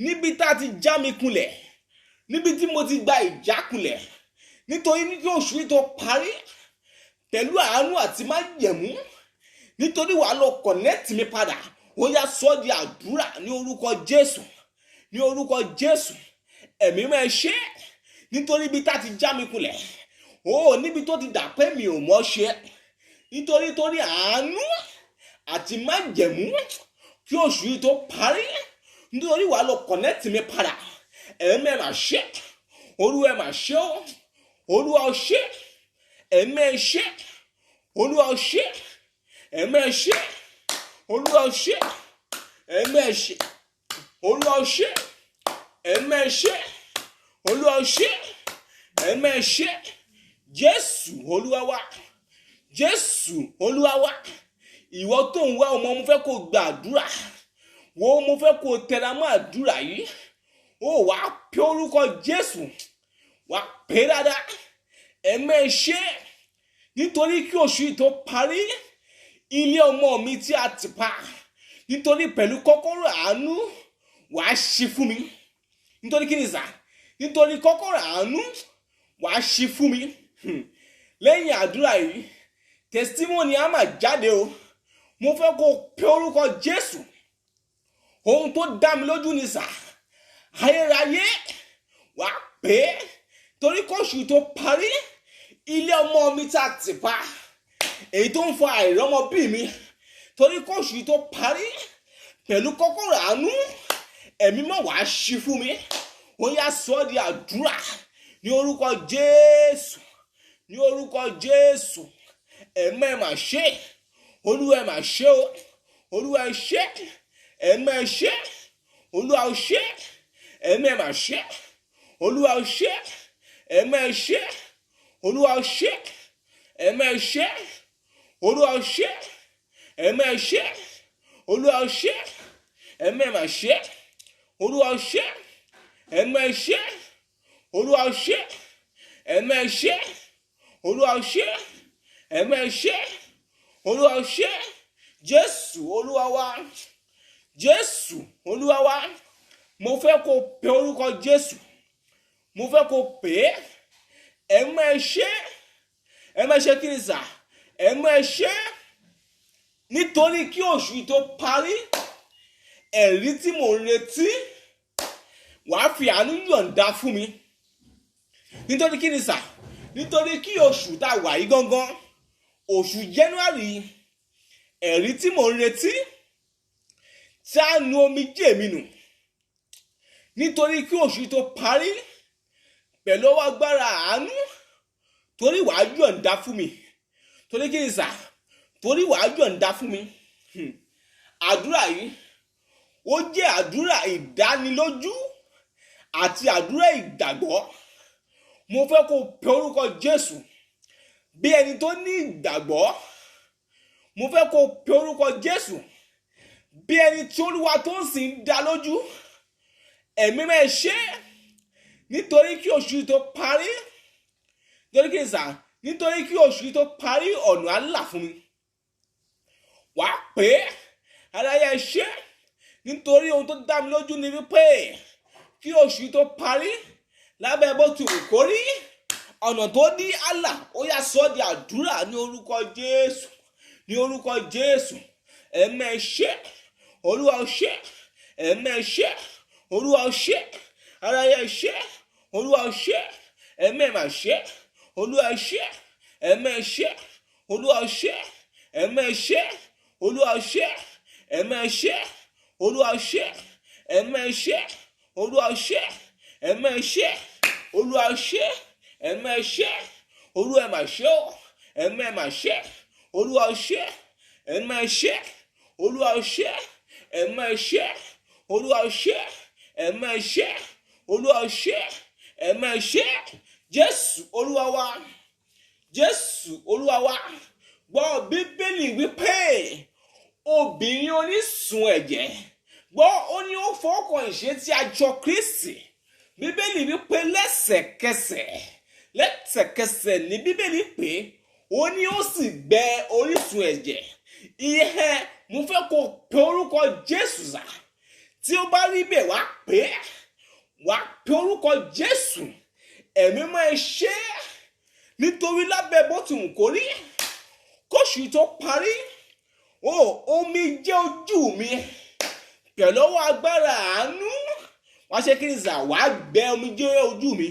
níbi tá a ti já mi kulẹ̀ níbi tí mo ti gba ìjákulẹ̀ nítorí ní kí oṣù yìí tó parí pẹ̀lú àánú àti májẹ̀mú nítorí wàá lọ connect mi padà ó yá sọ di àdúrà ní orúkọ Jésù ní orúkọ Jésù ẹ̀mí máa ṣe nítorí ibi tá ti já mi kulẹ̀ ó níbi tó ti dà pé mi ò mọ̀ ṣe nítorí àánú àti májẹ̀mú kí oṣù yìí tó parí nítorí wàá lọ connect mi padà ẹ̀mí máa ṣe Olúwa máa ṣe ó Olúwa ó ṣe ẹ̀mí ṣe Olúwa ó ṣe ẹ̀mí ṣe Olúwa ó ṣe ẹ̀mí ṣe Olúwa ó ṣe ẹ̀mí ṣe Olúwa ó ṣe ẹ̀mí ṣe Jésù Olúwa wá Jésù Olúwa wá ìwọ tó ń wá ọmọ mo fẹ́ kó gbàdúrà wo mo fẹ́ kó tẹra mọ́ àdúrà yìí ó wá pe orúkọ Jésù wá pè dáadáa ẹ̀mí ṣe nítorí kí oṣù yìí tó parí ilé ọmọ mi tí a ti pa nítorí pẹ̀lú kọ́kọ́rọ́ àánú wàá ṣí fún mi nítorí kí ni sà nítorí kọ́kọ́rọ́ àánú wàá ṣí fún mi lẹ́yìn àdúrà yìí testimony á máa jáde o mo fẹ́ kó pe orúkọ Jésù ohun tó dá mi lójú ni sà ayérayé wàá pè é torí kóṣù tó parí ilé ọmọ mi tá a ti pa èyí tó ń fa àìrọ́mọ bí mi torí kóṣù tó parí pẹ̀lú kọ́kọ́rọ́ àánú ẹ̀mí mọ̀ wá ṣí fún mi ó yá sọ di àdúrà ní orúkọ Jésù ní orúkọ Jésù ẹ̀mí ẹ̀ mà ṣe Olúwa ẹ̀ mà ṣe o Olúwa ẹ̀ ṣe ẹ̀mí ẹ̀ ṣe Olúwa ẹ̀ ṣe ẹ̀mí ẹ̀ mà ṣe Olúwa ẹ̀ ṣe ẹ̀mí ẹ̀ ṣe Olúwa ẹ̀ ṣe ẹ̀mí ẹ̀ ṣe Olúwa ẹ̀ ṣe ẹ̀mí ẹ̀ ṣe Olúwa ẹ̀ ṣe ẹ̀mí ẹ̀ mà ṣe Olúwa ẹ̀ ṣe ẹ̀mí ẹ̀ ṣe Olúwa ẹ̀ ṣe ẹ̀mí ẹ̀ ṣe Olúwa ẹ̀ ṣe ẹ̀mí ẹ̀ ṣe Olúwa ẹ̀ ṣe Jésù Olúwa wa Jésù Olúwa wa mo fẹ́ kó pe orúkọ Jésù mo fẹ́ kó pè é ẹ̀mí ẹ̀ ṣe ẹ̀mí ẹ̀ ṣe kí ni sà ẹ̀mí ẹ̀ ṣe nítorí kí oṣù yìí tó parí ẹ̀rí tí mò ń retí wàá fi àánú yọ̀ǹda fún mi nítorí kí ni sà nítorí kí oṣù tá a wà yìí gangan oṣù January ẹ̀rí tí mò ń retí tí a nu omijé mi nù nítorí kí oṣù tó parí pẹ̀lú ọwọ́ agbára àánú torí wàá yọ̀ǹda fún mi torí kí ni sà torí wàá yọ̀ǹda fún mi àdúrà yìí ó jẹ́ àdúrà ìdánilójú àti àdúrà ìgbàgbọ́. Mo fẹ́ kó pe orúkọ Jésù bí ẹni tó ní ìgbàgbọ́. Mo fẹ́ kó pe orúkọ Jésù bí ẹni tí Olúwa tó ń sìn dá lójú. Ẹ̀mí máa ṣe nítorí kí oṣù tó parí. Nítorí kí oṣù tó parí ọ̀nà á là fún mi. Wàá pè é aráyé ṣe nítorí ohun tó dá mi lójú ni wípé kí oṣù tó parí lábẹ́ bó ti wù kó rí ọ̀nà tó ní àlà. Ó yá sọ di àdúrà ní orúkọ Jésù, ní orúkọ Jésù. Ẹ̀mí ṣe Olúwa ṣe, ẹ̀mí ṣe Olúwa ṣe, aráyé ṣe Olúwa ṣe, ẹ̀mí mà ṣe Olúwa ṣe, ẹ̀mí ṣe Olúwa ṣe, ẹ̀mí ṣe Olúwa ṣe, ẹ̀mí ṣe Olúwa ṣe, ẹ̀mí ṣe Olúwa ṣe, ẹ̀mí ṣe Olúwa ṣe, ẹ̀mí ṣe Olúwa mà ṣe o, ẹ̀mí mà ṣe Olúwa ṣe, ẹ̀mí ṣe Olúwa ṣe, ẹ̀mí ṣe Olúwa ṣe, ẹ̀mí ṣe Olúwa ṣe, ẹ̀mí ṣe. Jésù Olúwa wa, Jésù Olúwa wa. Gbọ́ Bíbélì wípé obìnrin onísun ẹ̀jẹ̀, gbọ́ ó ní ó fọwọ́kàn ìṣẹ́tí àjọ Kristi. Bíbélì wípé lẹ́sẹ̀kẹsẹ̀ ní Bíbélì pé ó ní ó sì gbẹ orísun ẹ̀jẹ̀. Ìyẹn mo fẹ́ kó pe orúkọ Jésù sà. Tí ó bá rí bẹ́ẹ̀ wá pe orúkọ Jésù. Ẹ̀mí máa ṣe nítorí lábẹ́ bó ti wù kó rí kóṣù tó parí. Omi jẹ́ ojú mi pẹ̀lú ọwọ́ agbára àánú. Wá ṣe kí ni sà, wàá gbẹ omi jẹ́ ojú mi.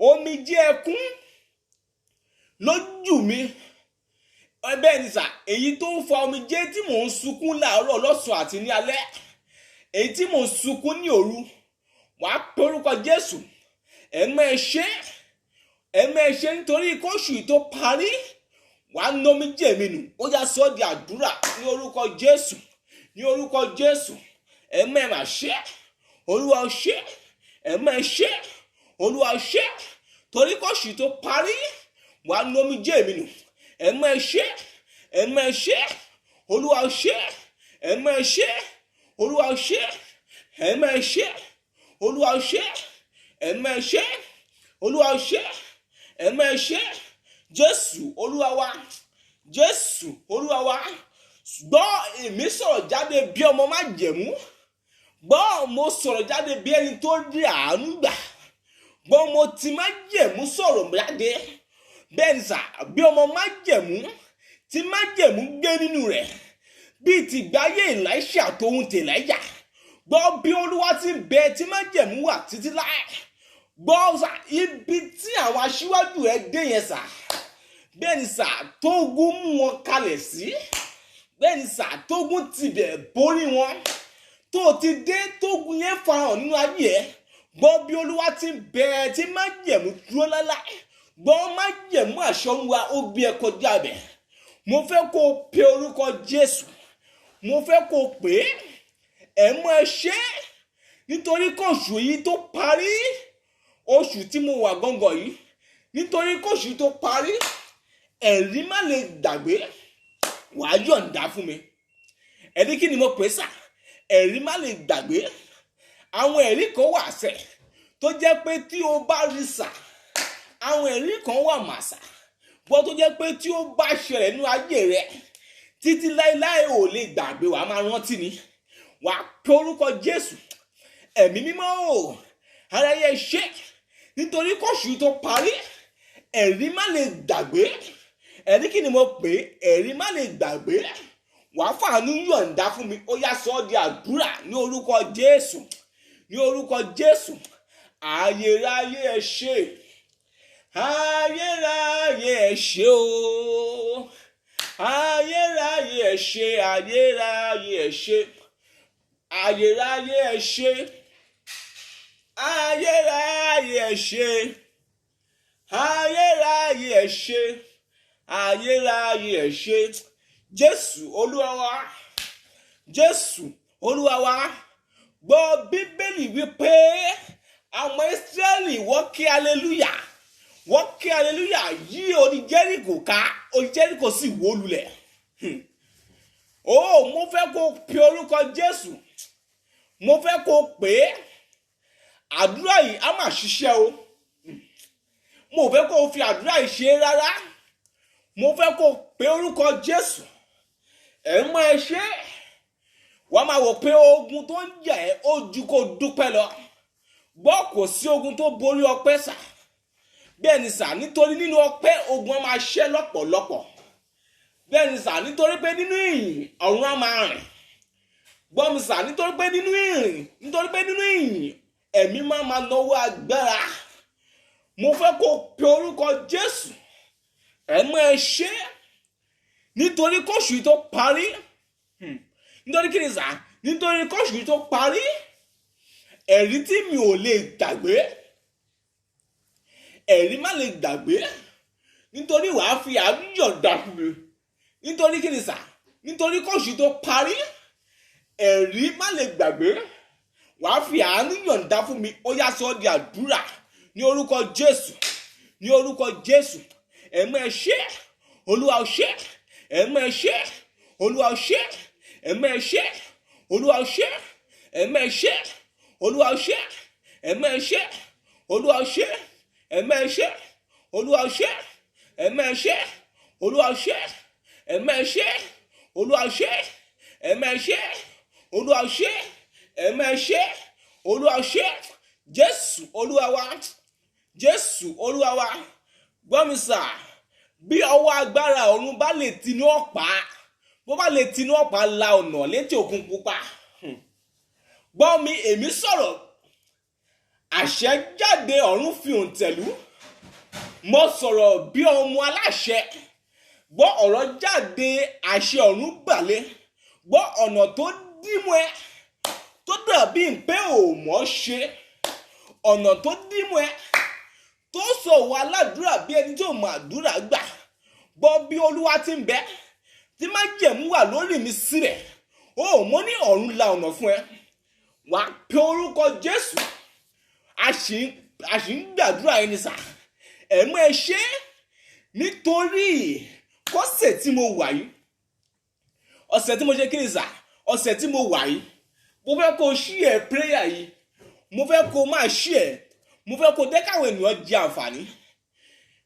Omi jẹ́ ẹkún lójú mi. Bẹ́ẹ̀ ni sà, èyí tó ń fa omi jẹ́ tí mò ń sunkún láàárọ̀ lọ́sàn àti ní alẹ́, èyí tí mò ń sunkún ní òru. Wàá pe orúkọ Jésù. Ẹ̀mí ṣe nítorí kóṣù tó parí. Wàá nà omi jẹ́ mi nù. Ó yá sọ di àdúrà ní orúkọ Jésù, ní orúkọ Jésù. Ẹ̀mí mà ṣe Olúwa ṣe, ẹ̀mí ṣe Olúwa ṣe. Torí kóṣù tó parí wàá nà omi jẹ́ mi nù. Ẹ̀mí ṣe Olúwa ṣe, ẹ̀mí ṣe Olúwa ṣe, ẹ̀mí ṣe Olúwa ṣe, ẹ̀mí ṣe Olúwa ṣe, ẹ̀mí ṣe. Jésù Olúwa wa, Jésù Olúwa wa. Gbọ́ èmi sọ̀rọ̀ jáde bí ọmọ májẹ̀mú. Gbọ́ mo sọ̀rọ̀ jáde bí ẹni tó rí àánú gbà. Gbọ́ mo ti májẹ̀mú sọ̀rọ̀ jáde. Bẹ́ẹ̀ ni sà, bí ọmọ májẹ̀mú tí májẹ̀mú gbé nínú rẹ̀ bíi ti gbáyé Èlíṣà tóhun tèlẹ́yà. Gbọ́ bí Olúwa ti bẹ tí májẹ̀mú wà títí láé. Gbọ́ sà, ibi tí àwọn aṣíwájú ẹ dé yẹn sà, bẹ́ẹ̀ ni sà, tógun mú wọn kalẹ̀ sí. Bẹ́ẹ̀ ni sà, tógun tibẹ̀ borí wọn. Tó ti dé tógun yẹn farahàn nínú ayé ẹ. Gbọ́ bí Olúwa ti bẹ tí májẹ̀mú dúró láláé. Gbọ́ májẹ̀mú àṣọ wa ó gbé ẹ kọjá bẹ̀. Mo fẹ́ kó pe orúkọ Jésù. Mo fẹ́ kó pè é. Ẹ̀mí ṣe nítorí kóṣù yìí tó parí. Oṣù tí mo wà gángan yìí, nítorí kóṣù tó parí, ẹ̀rí má lè gbàgbé. Wàá yọ̀ǹda fún mi. Ẹ̀rí kí ni mo pè sà? Ẹ̀rí má lè gbàgbé. Àwọn ẹ̀rí kan wà sẹ̀ tó jẹ́ pé tí o bá rí sà, àwọn ẹ̀rí kan wà mà sà, bọ́ tó jẹ́ pé tí ó bá ṣẹlẹ̀ nínú ayé rẹ títí láéláé ò lè gbàgbé. Wàá máa rántí ni. Wàá pe orúkọ Jésù. Ẹ̀mí mímọ́ o, aráyé ṣe nítorí kóṣù tó parí. Ẹ̀rí má lè gbàgbé. Ẹ̀rí kí ni mo pè é? Ẹ̀rí má lè gbàgbé. Wàá fàánú yọ̀ǹda fún mi. Ó yá sọ di àdúrà ní orúkọ Jésù, ní orúkọ Jésù. Ayérayé ẹ ṣé, ayérayé ẹ ṣé o, ayérayé ẹ ṣé, ayérayé ẹ ṣé, ayérayé ẹ ṣé, ayérayé ẹ ṣé, ayérayé ẹ ṣé, ayérayé ẹ ṣé. Jésù Olúwa wa, Jésù Olúwa wa. gbọ́ bíbélì wípé àwọn Ísírẹ́lì wọ́n ké hallelujah yí odi Jẹ́ríkò ká, odi Jẹ́ríkò sì wó lulẹ̀. Mo fẹ́ kó pe orúkọ Jésù, mo fẹ́ kó pè é. Àdúrà yìí á máa ṣiṣẹ́ o. Mo fẹ́ kó fi àdúrà yìí ṣe rárá. Mo fẹ́ kó pe orúkọ Jésù. Mọ ẹ ṣe wàá máa wò pé ogun tó ń jà ẹ́ ó ju kó dúpẹ́ lọ. Gbọ́ kò sí ogun tó borí ọpẹ́ sà. Bẹ́ẹ̀ ni sà, nítorí nínú ọpẹ́ ogun á máa ṣẹ́ lọ́pọ̀lọpọ̀. Bẹ́ẹ̀ ni sà, nítorí pé nínú ìyìn ọ̀run á máa rìn. Gbọ́ mi sà, nítorí pé nínú ìyìn ẹ̀mí máa náwó agbára. Mo fẹ́ kó pe orúkọ Jésù. Mọ ẹ ṣe nítorí kóṣù yìí tó parí. Nítorí kí ni sà? Nítorí kóṣù yìí tó parí. Ẹ̀rí tí mi ò lè gbàgbé. Ẹ̀rí má lè gbàgbé. Nítorí wàá fi àánú yọ̀ǹda fún mi. Nítorí kí ni sà? Nítorí kóṣù yìí tó parí. Ẹ̀rí má lè gbàgbé. Wàá fi àánú yọ̀ǹda fún mi. Ó yá sọ di àdúrà ní orúkọ Jésù. Ní orúkọ Jésù. Mọ ẹ ṣe. Olúwa ṣe. Mọ ẹ ṣe. Olúwa ṣe. Mọ ẹ ṣe. Olúwa ṣe. Mọ ẹ ṣe. Olúwa ṣe. Mọ ẹ ṣe. Olúwa ṣe. Mọ ẹ ṣe. Olúwa ṣe. Mọ ẹ ṣe. Olúwa ṣe. Mọ ẹ ṣe. Olúwa ṣe. Mọ ẹ ṣe. Olúwa ṣe. Mọ ẹ ṣe. Olúwa ṣe. Jésù Olúwa wa. Jésù Olúwa wa. Gbọ́ mi sà, bí ọwọ́ agbára ọ̀run bá lè tinú ọ̀pá, bó bá lè tinú ọ̀pá la ọ̀nà létí òkun pupa. Gbọ́ mi, èmi sọ̀rọ̀, àṣẹ jáde ọ̀run fi òǹtẹ̀lú. Mo sọ̀rọ̀ bí ọmọ aláṣẹ. Gbọ́ ọ̀rọ̀ jáde, àṣẹ ọ̀run gbàlé. Gbọ́ ọ̀nà tó dímú ẹ, tó dàbí pé ò mọ̀ ṣe. Ọ̀nà tó dímú ẹ, tó sọ wà ládùúrà bí ẹni tó mọ àdúrà gbà. Gbọ́ bí Olúwa ti ń bẹ, tí májẹ̀mú wà lórí mi sílẹ̀. Mo ní ọ̀run la ọ̀nà fún ẹ. Wà á pe orúkọ Jésù. A sì ń gbàdúrà ẹni sà. Mọ ẹ ṣe nítorí kọ́sẹ̀ tí mo wà yìí. Ọ̀sẹ̀ tí mo ṣe kí ni sà? Ọ̀sẹ̀ tí mo wà yìí. Mo fẹ́ kó share prayer yìí. Mo fẹ́ kó máa share. Mo fẹ́ kó dé káwọn ènìyàn jẹ àǹfààní.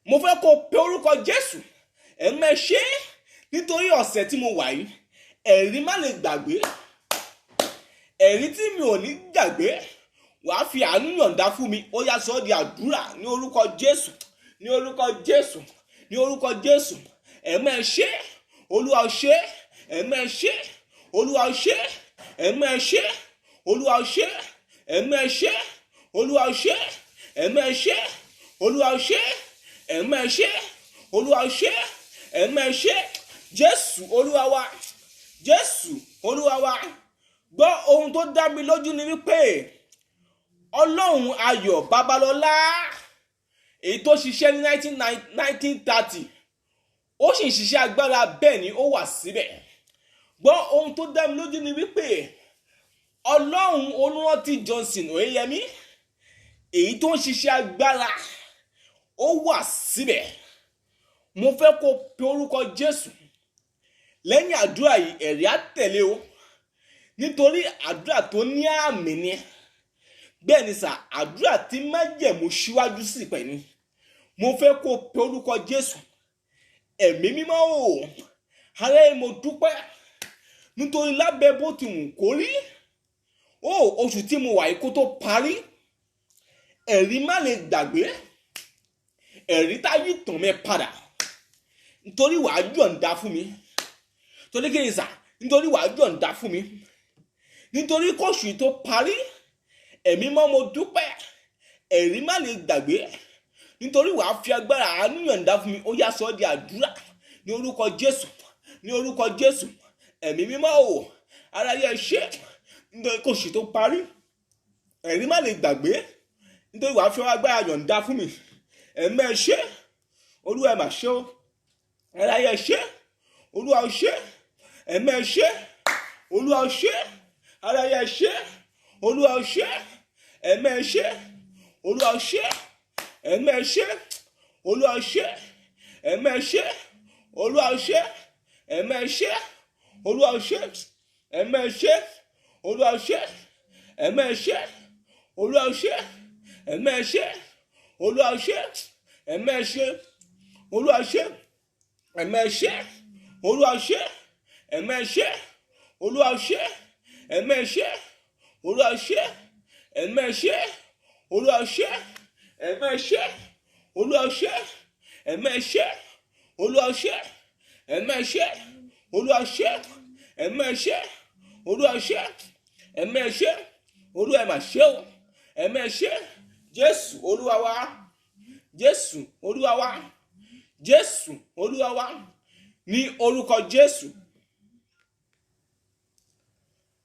Mo fẹ́ kó pe orúkọ Jésù. Mọ ẹ ṣe nítorí ọ̀sẹ̀ tí mo wà yìí. Ẹ̀rí má lè gbàgbé. Ẹ̀rí tí mi ò ní gbàgbé. Wàá fi àánú yọ̀ǹda fún mi. Ó yá sọ di àdúrà ní orúkọ Jésù. Ní orúkọ Jésù. Ní orúkọ Jésù. Mọ ẹ ṣe. Olúwa ṣe. Mọ ẹ ṣe. Olúwa ṣe. Mọ ẹ ṣe. Olúwa ṣe. Mọ ẹ ṣe. Olúwa ṣe. Mọ ẹ ṣe. Olúwa ṣe. Mọ ẹ ṣe. Olúwa ṣe. Mọ ẹ ṣe. Jésù Olúwa wa. Jésù Olúwa wa. Gbọ́ ohun tó dá mi lójú ni wípé Ọlọ́run Ayọ̀ Babalọ́lá, èyí tó ṣiṣẹ́ ní 1930, ó sì ń ṣiṣẹ́ agbára, bẹ́ẹ̀ ni ó wà síbẹ̀. Gbọ́ ohun tó dá mi lójú ni wípé Ọlọ́run Olúrántí Johnson Oyeyemi, èyí tó ń ṣiṣẹ́ agbára, ó wà síbẹ̀. Mo fẹ́ kó pe orúkọ Jésù. Lẹ́yìn àdúrà yìí ẹ̀rí á tẹ̀lé o. Nítorí àdúrà tó ní àmì ni. Bẹ́ẹ̀ ni sà, àdúrà tí májẹ̀mú síwájú sí pẹ̀ ni. Mo fẹ́ kó pe orúkọ Jésù. Ẹ̀mí mímọ́ o. Ará mo dúpẹ́. Nítorí lábẹ́ bó ti wù kó rí. Oṣù tí mo wà yìí kó tó parí. Ẹ̀rí má lè gbàgbé. Ẹ̀rí táyé tàn mẹ́ padà. Nítorí wàá yọ̀ǹda fún mi. Torí kí ni sà? Nítorí wàá yọ̀ǹda fún mi. Nítorí kóṣù tó parí. Ẹ̀mí mọ́ mo dúpẹ́. Ẹ̀rí má lè gbàgbé. Nítorí wàá fi agbára àánú yọ̀ǹda fún mi. Ó yá sọ di àdúrà ní orúkọ Jésù. Ní orúkọ Jésù. Ẹ̀mí mímọ́ o. Ara yẹ ṣe. Nítorí kóṣù tó parí. Ẹ̀rí má lè gbàgbé. Nítorí wàá fi agbára yọ̀ǹda fún mi. Ẹ̀mí ẹ ṣe. Olúwa ẹ mà ṣe o. Ara yẹ ṣe. Olúwa ṣe. Ẹ̀mí ẹ ṣe. Olúwa ṣe. Ara yẹ ṣe. Olúwa o ṣé, ẹ̀mí ẹ ṣé, Olúwa o ṣé, ẹ̀mí ẹ ṣé, Olúwa o ṣé, ẹ̀mí ẹ ṣé, Olúwa o ṣé, ẹ̀mí ẹ ṣé, Olúwa o ṣé, ẹ̀mí ẹ ṣé, Olúwa o ṣé, ẹ̀mí ẹ ṣé, Olúwa o ṣé, ẹ̀mí ẹ ṣé, Olúwa o ṣé, ẹ̀mí ẹ ṣé, Olúwa o ṣé, ẹ̀mí ẹ ṣé, Olúwa o ṣé, ẹ̀mí ẹ ṣé, Olúwa o ṣé, ẹ̀mí ẹ ṣé, Olúwa o ṣé, ẹ̀mí ẹ ṣé, Olúwa o ṣé, ẹ̀mí ẹ ṣé, Olúwa o ṣé, ẹ̀mí ẹ ṣé, Olúwa o ṣé, ẹ̀mí ẹ ṣé, Olúwa o ṣé, ẹ̀mí ẹ ṣé, Olúwa o ṣé, ẹ̀mí ẹ ṣé, Olúwa ẹ mà ṣé o, ẹ̀mí ẹ ṣé, Jésù Olúwa wa, Jésù Olúwa wa, Jésù Olúwa wa, ní orúkọ Jésù.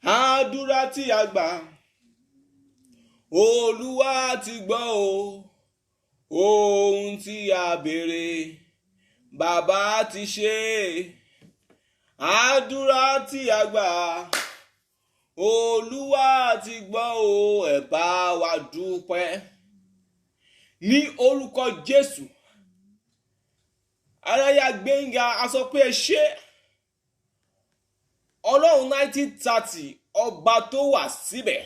Àdúrà tí a gbà, Olúwa ti gbọ́ o, ohun tí a béèrè, Bàbá ti ṣe. Àdúrà tí a gbà, Olúwa ti gbọ́ o, ẹ bá wa dúpẹ́. Ní orúkọ Jésù. Aráyá Gbénga a sọ pé ẹ ṣé. Ọlọ́run 1930 ọba tó wà síbẹ̀.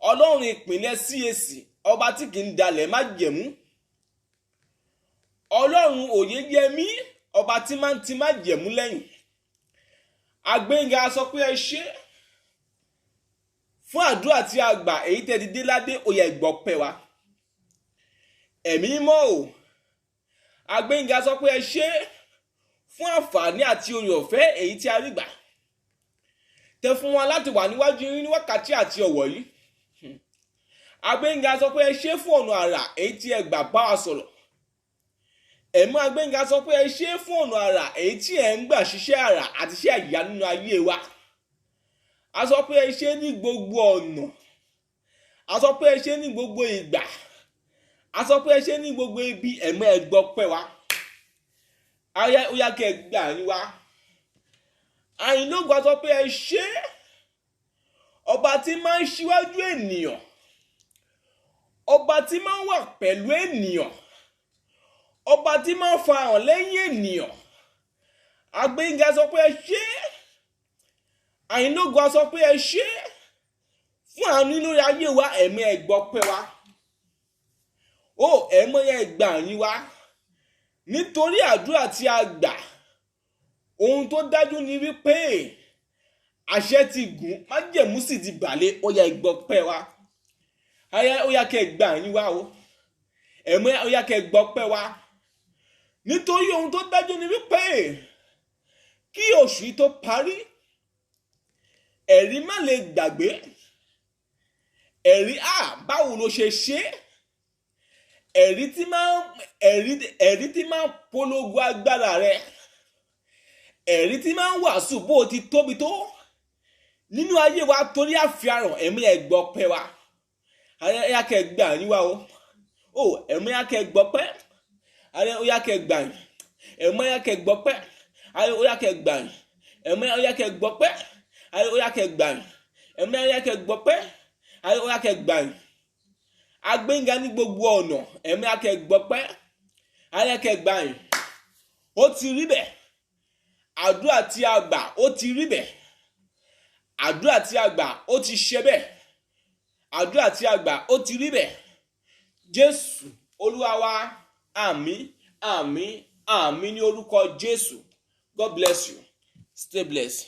Ọlọ́run ìpínlẹ̀ CAC ọba tí kì í dalẹ̀ má jẹ̀mú. Ọlọ́run Oyeyemi ọba tí máa ń ti má jẹ̀mú lẹ́yìn. Agbénga a sọ pé ẹ ṣé fún àdúrà tí a gbà èyí tẹ́ ti dé ládé òyà ìgbọ̀pẹ̀ wa. Ẹ̀mí mọ́ o. Agbénga sọ pé ẹ ṣé fún àǹfààní àti oore ọ̀fẹ́ èyí tí a rí gbà. Tẹ́ fún wa láti wà níwájú yín ní wákàtí àti ọ̀wọ̀ yìí. Agbénga sọ pé ẹ ṣé fún ọ̀nà àrà èyí tí ẹ gbà bá wa sọ̀rọ̀. Ẹ̀mí Agbénga sọ pé ẹ ṣé fún ọ̀nà àrà èyí tí ẹ ń gbà ṣiṣẹ́ àrà àti iṣẹ́ àyà nínú ayé wa. A sọ pé ẹ ṣé ní gbogbo ọ̀nà. A sọ pé ẹ ṣé ní gbogbo ìgbà. A sọ pé ẹ ṣé ní gbogbo ibi. Ẹ̀mí ẹ gbọ́ pẹ́ wa. Ayé ó yá kẹ́ gbà yín wá. Àyìnlógo a sọ pé ẹ ṣé ọba tí máa ń ṣíwájú ènìyàn, ọba tí máa ń wà pẹ̀lú ènìyàn, ọba tí máa ń farahàn lẹ́yìn ènìyàn. Agbénga sọ pé ẹ ṣé. Àyìnlógo a sọ pé ẹ ṣé fún àánú lórí ayé wa. Ẹ̀mí ẹ gbọ́ pẹ́ wa. Ó ẹ̀mí ẹ gbà yín wá. Nítorí àdúrà tí a gbà, ohun tó dájú ni wípé àṣẹ ti gùn, májẹ̀mú sì ti bàlẹ̀. Ó yá gbọ́ pẹ́ wa. Ó yá kẹ́ gbà yín wá o. Ẹ̀mí ó yá kẹ́ gbọ́ pẹ́ wa. Nítorí ohun tó dájú ni wípé kí oṣù yìí tó parí, ẹ̀rí má lè gbàgbé. Ẹ̀rí báwo ló ṣe ṣe? Ẹ̀rí tí máa ń polongo agbára rẹ. Ẹ̀rí tí máa ń wàásù bó o ti tóbi tó nínú ayé wa torí àfihàn. Ẹ̀mí ẹ gbọ́ pẹ́ wa. Ó yá kẹ́ gbà yín wá o. Ẹ̀mí yá kẹ́ gbọ́ pẹ́. Ó yá kẹ́ gbà yín. Ẹ̀mí yá kẹ́ gbọ́ pẹ́. Ó yá kẹ́ gbà yín. Ẹ̀mí yá kẹ́ gbọ́ pẹ́. Ó yá kẹ́ gbà yín. Ẹ̀mí yá kẹ́ gbọ́ pẹ́. Ó yá kẹ́ gbà yín. Agbénga ní gbogbo ọ̀nà. Ẹ̀mí yá kẹ́ gbọ́ pẹ́. Ó yá kẹ́ gbà yín. Ó ti rí bẹ́ẹ̀. Àdúrà tí a gbà ó ti rí bẹ́ẹ̀. Àdúrà tí a gbà ó ti ṣe bẹ́ẹ̀. Àdúrà tí a gbà ó ti rí bẹ́ẹ̀. Jésù Olúwa wa. Àmín, àmín, àmín ní orúkọ Jésù. God bless you. Stay blessed.